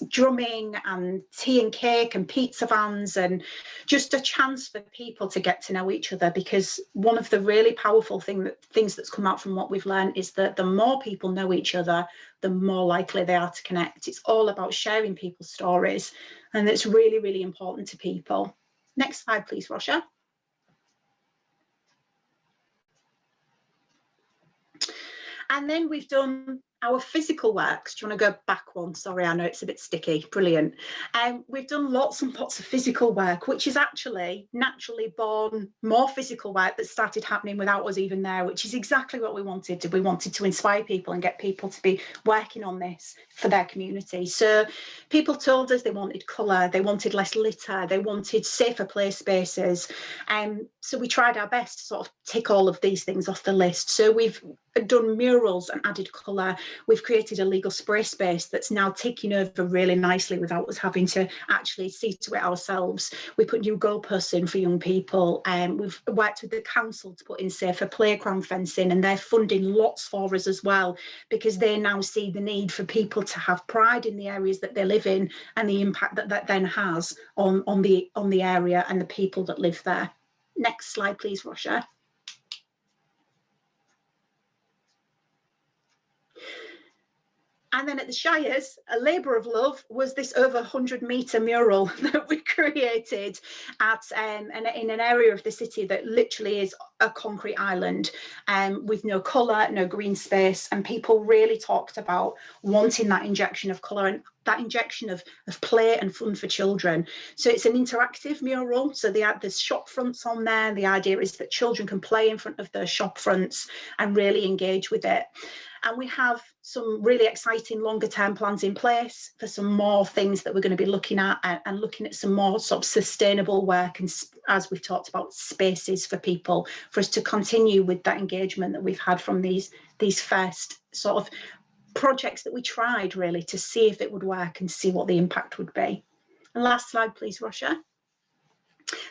drumming and tea and cake and pizza vans, and just a chance for people to get to know each other, because one of the really powerful things that's come out from what we've learned is that the more people know each other, the more likely they are to connect. It's all about sharing people's stories, and it's really, really important to people. Next slide, please, Rosha. And then we've done our physical works. Do you want to go back one? Sorry, I know it's a bit sticky. Brilliant. We've done lots and lots of physical work, which is actually naturally born more physical work that started happening without us even there, which is exactly what we wanted. We wanted to inspire people and get people to be working on this for their community. So people told us they wanted colour, they wanted less litter, they wanted safer play spaces. So we tried our best to sort of tick all of these things off the list. So we've done murals and added colour. We've created a legal spray space that's now ticking over really nicely without us having to actually see to it ourselves. We put new goalposts in for young people, and we've worked with the council to put in safer playground fencing, and they're funding lots for us as well, because they now see the need for people to have pride in the areas that they live in and the impact that that then has on the area and the people that live there. Next slide, please, Rosha. And then at the Shires, a labour of love was this over 100-metre mural that we created in an area of the city that literally is a concrete island, with no colour, no green space. And people really talked about wanting that injection of colour and that injection of play and fun for children. So it's an interactive mural. So there's shop fronts on there. The idea is that children can play in front of those shop fronts and really engage with it. And we have some really exciting longer term plans in place for some more things that we're going to be looking at, and looking at some more sort of sustainable work, and as we've talked about, spaces for people, for us to continue with that engagement that we've had from these first sort of projects that we tried, really to see if it would work and see what the impact would be. And last slide, please, Rosha.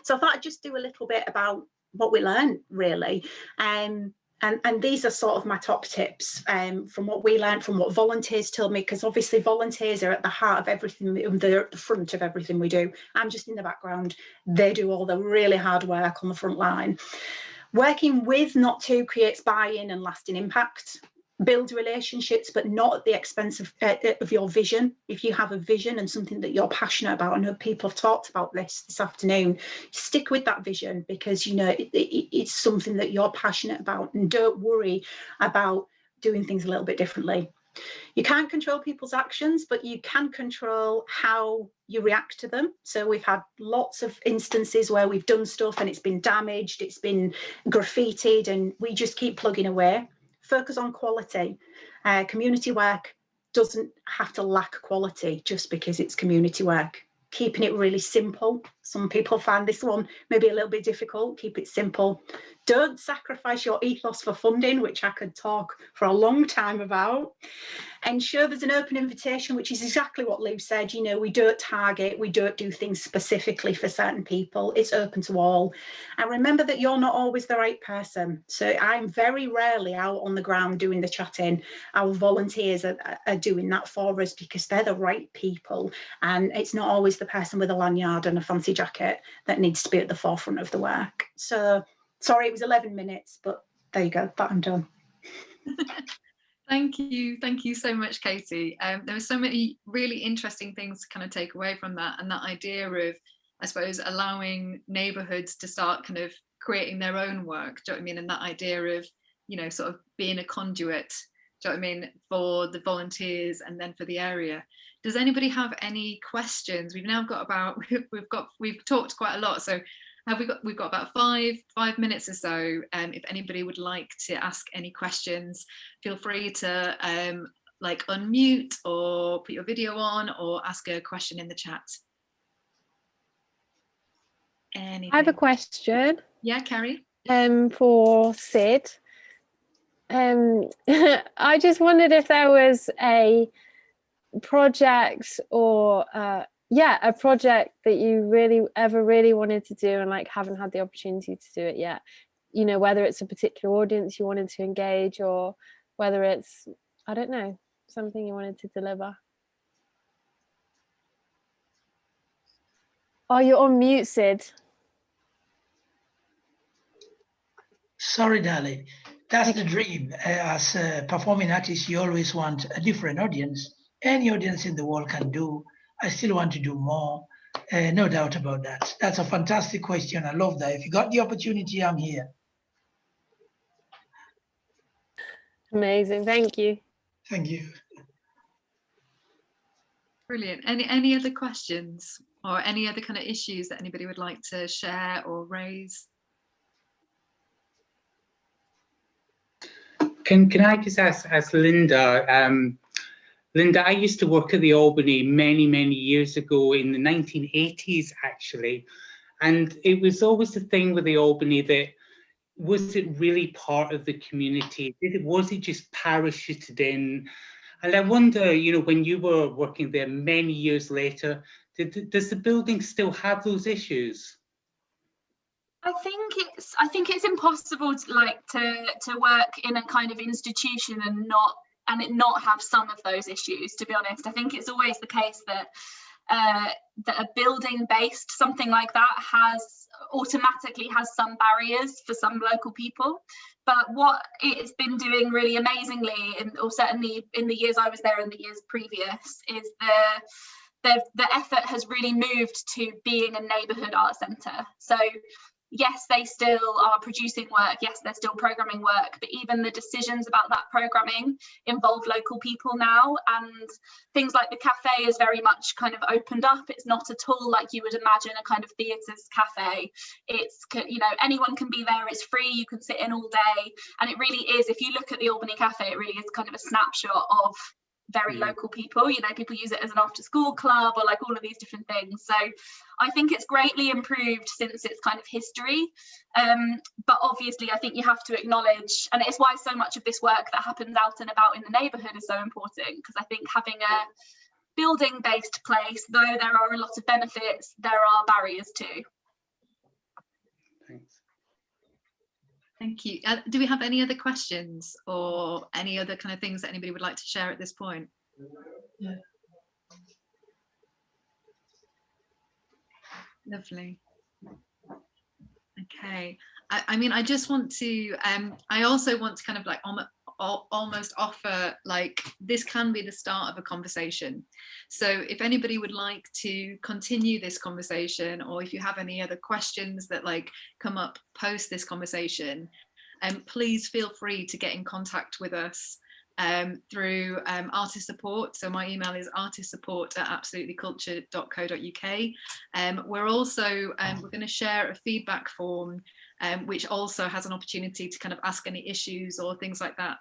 So I thought I'd just do a little bit about what we learned, really. And these are sort of my top tips from what we learned, from what volunteers told me, because obviously volunteers are at the heart of everything, they're at the front of everything we do. I'm just in the background. They do all the really hard work on the front line. Working with, not to, creates buy-in and lasting impact. Build relationships, but not at the expense of your vision. If you have a vision and something that you're passionate about, I know people have talked about this afternoon, stick with that vision, because you know it's something that you're passionate about, and don't worry about doing things a little bit differently. You can't control people's actions, but you can control how you react to them. So we've had lots of instances where we've done stuff and it's been damaged, it's been graffitied, and we just keep plugging away. Focus on quality. Community work doesn't have to lack quality just because it's community work. Keeping it really simple Some people find this one maybe a little bit difficult. Keep it simple. Don't sacrifice your ethos for funding, which I could talk for a long time about. Ensure there's an open invitation, which is exactly what Lou said. You know, we don't target, we don't do things specifically for certain people. It's open to all. And remember that you're not always the right person. So I'm very rarely out on the ground doing the chatting. Our volunteers are doing that for us because they're the right people. And it's not always the person with a lanyard and a fancy jacket that needs to be at the forefront of the work. So sorry, it was 11 minutes, but there you go, that I'm done. Thank you so much, Katie. There were so many really interesting things to kind of take away from that, and that idea of, I suppose, allowing neighbourhoods to start kind of creating their own work. Do you know what I mean? And that idea of, you know, sort of being a conduit, do you know what I mean, for the volunteers and then for the area. Does anybody have any questions? We've now got about, we've talked quite a lot, so we've got about five minutes or so. If anybody would like to ask any questions, feel free to like unmute or put your video on or ask a question in the chat. Anything? I have a question. Yeah, Kerry. For Sid. I just wondered if there was a project or a project that you really wanted to do and like haven't had the opportunity to do it yet. You know, whether it's a particular audience you wanted to engage or whether it's, I don't know, something you wanted to deliver. Oh, you're on mute, Sid. Sorry, darling. That's the dream. As a performing artist, you always want a different audience. Any audience in the world can do. I still want to do more. No doubt about that. That's a fantastic question. I love that. If you got the opportunity, I'm here. Amazing. Thank you. Thank you. Brilliant. Any other questions or any other kind of issues that anybody would like to share or raise? Can I just ask Linda? Linda, I used to work at the Albany many years ago in the 1980s, actually, and it was always the thing with the Albany that was it really part of the community? Was it just parachuted in? And I wonder, you know, when you were working there many years later, does the building still have those issues? I think it's impossible to work in a kind of institution and not have some of those issues, to be honest. I think it's always the case that a building based something like that automatically has some barriers for some local people. But what it's been doing really amazingly, or certainly in the years I was there and the years previous, is the effort has really moved to being a neighbourhood art centre. So yes, they still are producing work, yes, they're still programming work, but even the decisions about that programming involve local people now, and things like the cafe is very much kind of opened up. It's not at all like you would imagine a kind of theatres cafe. It's, you know, anyone can be there, it's free, you can sit in all day, and it really is, if you look at the Albany Cafe, it really is kind of a snapshot of very local people. You know, people use it as an after school club or like all of these different things. So I think it's greatly improved since its kind of history, but obviously I think you have to acknowledge, and it's why so much of this work that happens out and about in the neighbourhood is so important, because I think having a building based place, though there are a lot of benefits, there are barriers too. Thanks. Thank you. Do we have any other questions or any other kind of things that anybody would like to share at this point? Yeah. Lovely. Okay. I mean, I just want to, I also want to kind of like almost offer, like, this can be the start of a conversation. So if anybody would like to continue this conversation, or if you have any other questions that like come up post this conversation, please feel free to get in contact with us through artist support. So my email is artistsupport@absolutelyculture.co.uk. We're also we're going to share a feedback form which also has an opportunity to kind of ask any issues or things like that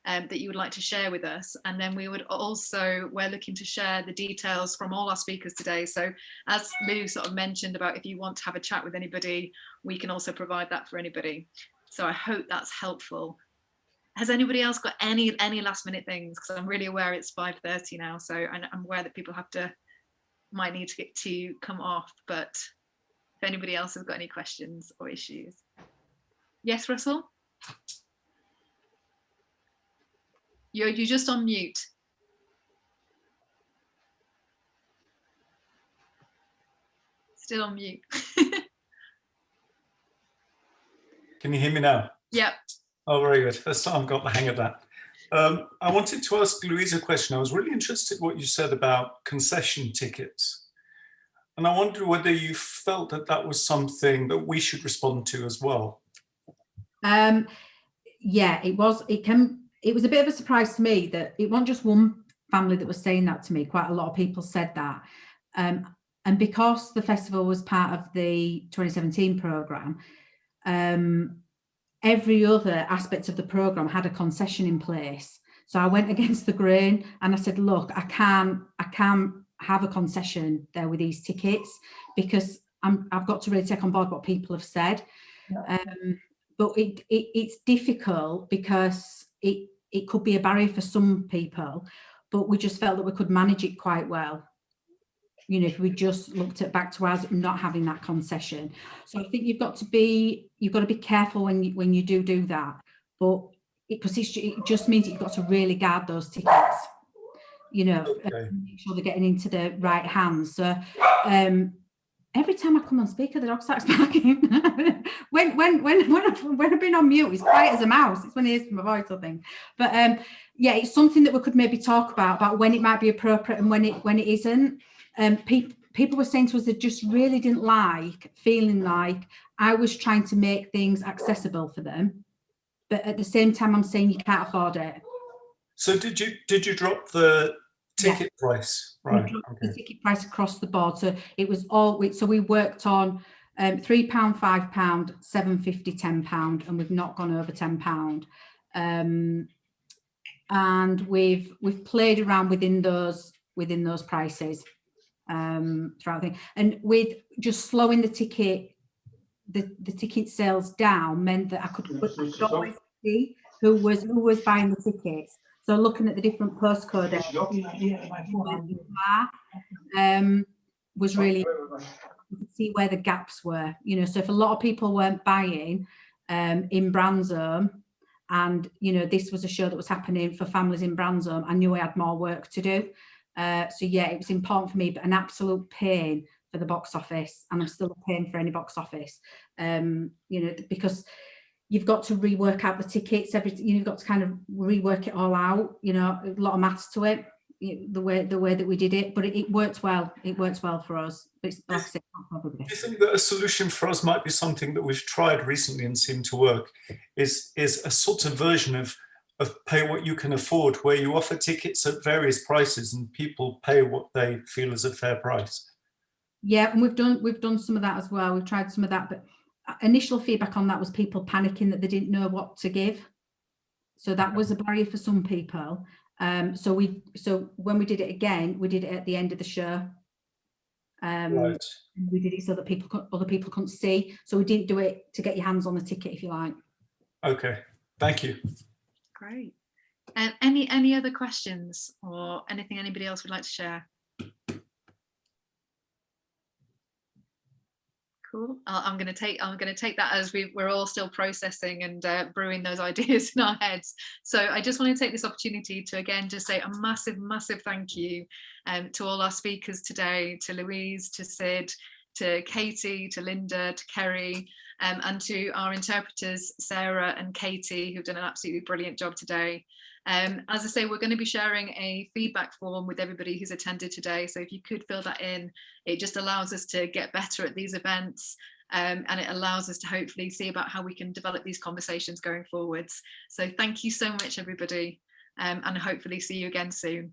that you would like to share with us. And then we're looking to share the details from all our speakers today. So as Lou sort of mentioned about, if you want to have a chat with anybody, we can also provide that for anybody. So I hope that's helpful. Has anybody else got any last minute things? Because I'm really aware it's 5:30 now, so I'm aware that people might need to get to come off, but if anybody else has got any questions or issues. Yes, Russell? You're just on mute. Still on mute. Can you hear me now? Yep. Oh, very good. This time I've got the hang of that. I wanted to ask Louise a question. I was really interested in what you said about concession tickets. And I wondered whether you felt that that was something that we should respond to as well. Yeah, it was. It was a bit of a surprise to me that it wasn't just one family that was saying that to me. Quite a lot of people said that. And because the festival was part of the 2017 programme, every other aspect of the programme had a concession in place. So I went against the grain and I said, look, I can't have a concession there with these tickets, because I've got to really take on board what people have said. Yeah. But it's difficult because it could be a barrier for some people, but we just felt that we could manage it quite well. You know, if we just looked at back to us not having that concession. So I think you've got to be careful when you do that. But because it just means that you've got to really guard those tickets. You know, okay. Make sure they're getting into the right hands. So every time I come on speaker, the dog starts barking. when I've been on mute, it's quiet as a mouse. It's when he hears my voice, I think. But yeah, it's something that we could maybe talk about when it might be appropriate and when it isn't. People were saying to us they just really didn't like feeling like I was trying to make things accessible for them, but at the same time I'm saying you can't afford it. So did you drop the ticket price? Right. Okay. The ticket price across the board. So it was all. So we worked on £3, £5, £7.50, £10, and we've not gone over £10. And we've played around within those prices throughout the thing. And with just slowing the ticket sales down meant that I could always see who was buying the tickets. So looking at the different postcode was really, you could see where the gaps were. You know, so if a lot of people weren't buying in Branzome, and you know this was a show that was happening for families in Branzome, I knew I had more work to do. So yeah, it was important for me, but an absolute pain for the box office, and I'm still a pain for any box office. You know, because you've got to rework out the tickets. You've got to kind of rework it all out. You know, a lot of maths to it. The way that we did it, but it worked well. It works well for us. But it's, like I said, do you think that a solution for us might be something that we've tried recently and seemed to work? Is a sort of version of pay what you can afford, where you offer tickets at various prices and people pay what they feel is a fair price? Yeah, and we've done some of that as well. We've tried some of that, but initial feedback on that was people panicking that they didn't know what to give. So that was a barrier for some people. So when we did it again, we did it at the end of the show. Right. We did it so that other people couldn't see. So we didn't do it to get your hands on the ticket, if you like. Okay, thank you. Great. Any other questions or anything anybody else would like to share? Cool. I'm going to take that as we're all still processing and brewing those ideas in our heads. So I just want to take this opportunity to again just say a massive thank you to all our speakers today, to Louise, to Sid, to Katie, to Linda, to Kerry, and to our interpreters Sarah and Katie, who've done an absolutely brilliant job today. As I say, we're going to be sharing a feedback form with everybody who's attended today. So if you could fill that in, it just allows us to get better at these events, and it allows us to hopefully see about how we can develop these conversations going forwards. So thank you so much, everybody, and hopefully see you again soon.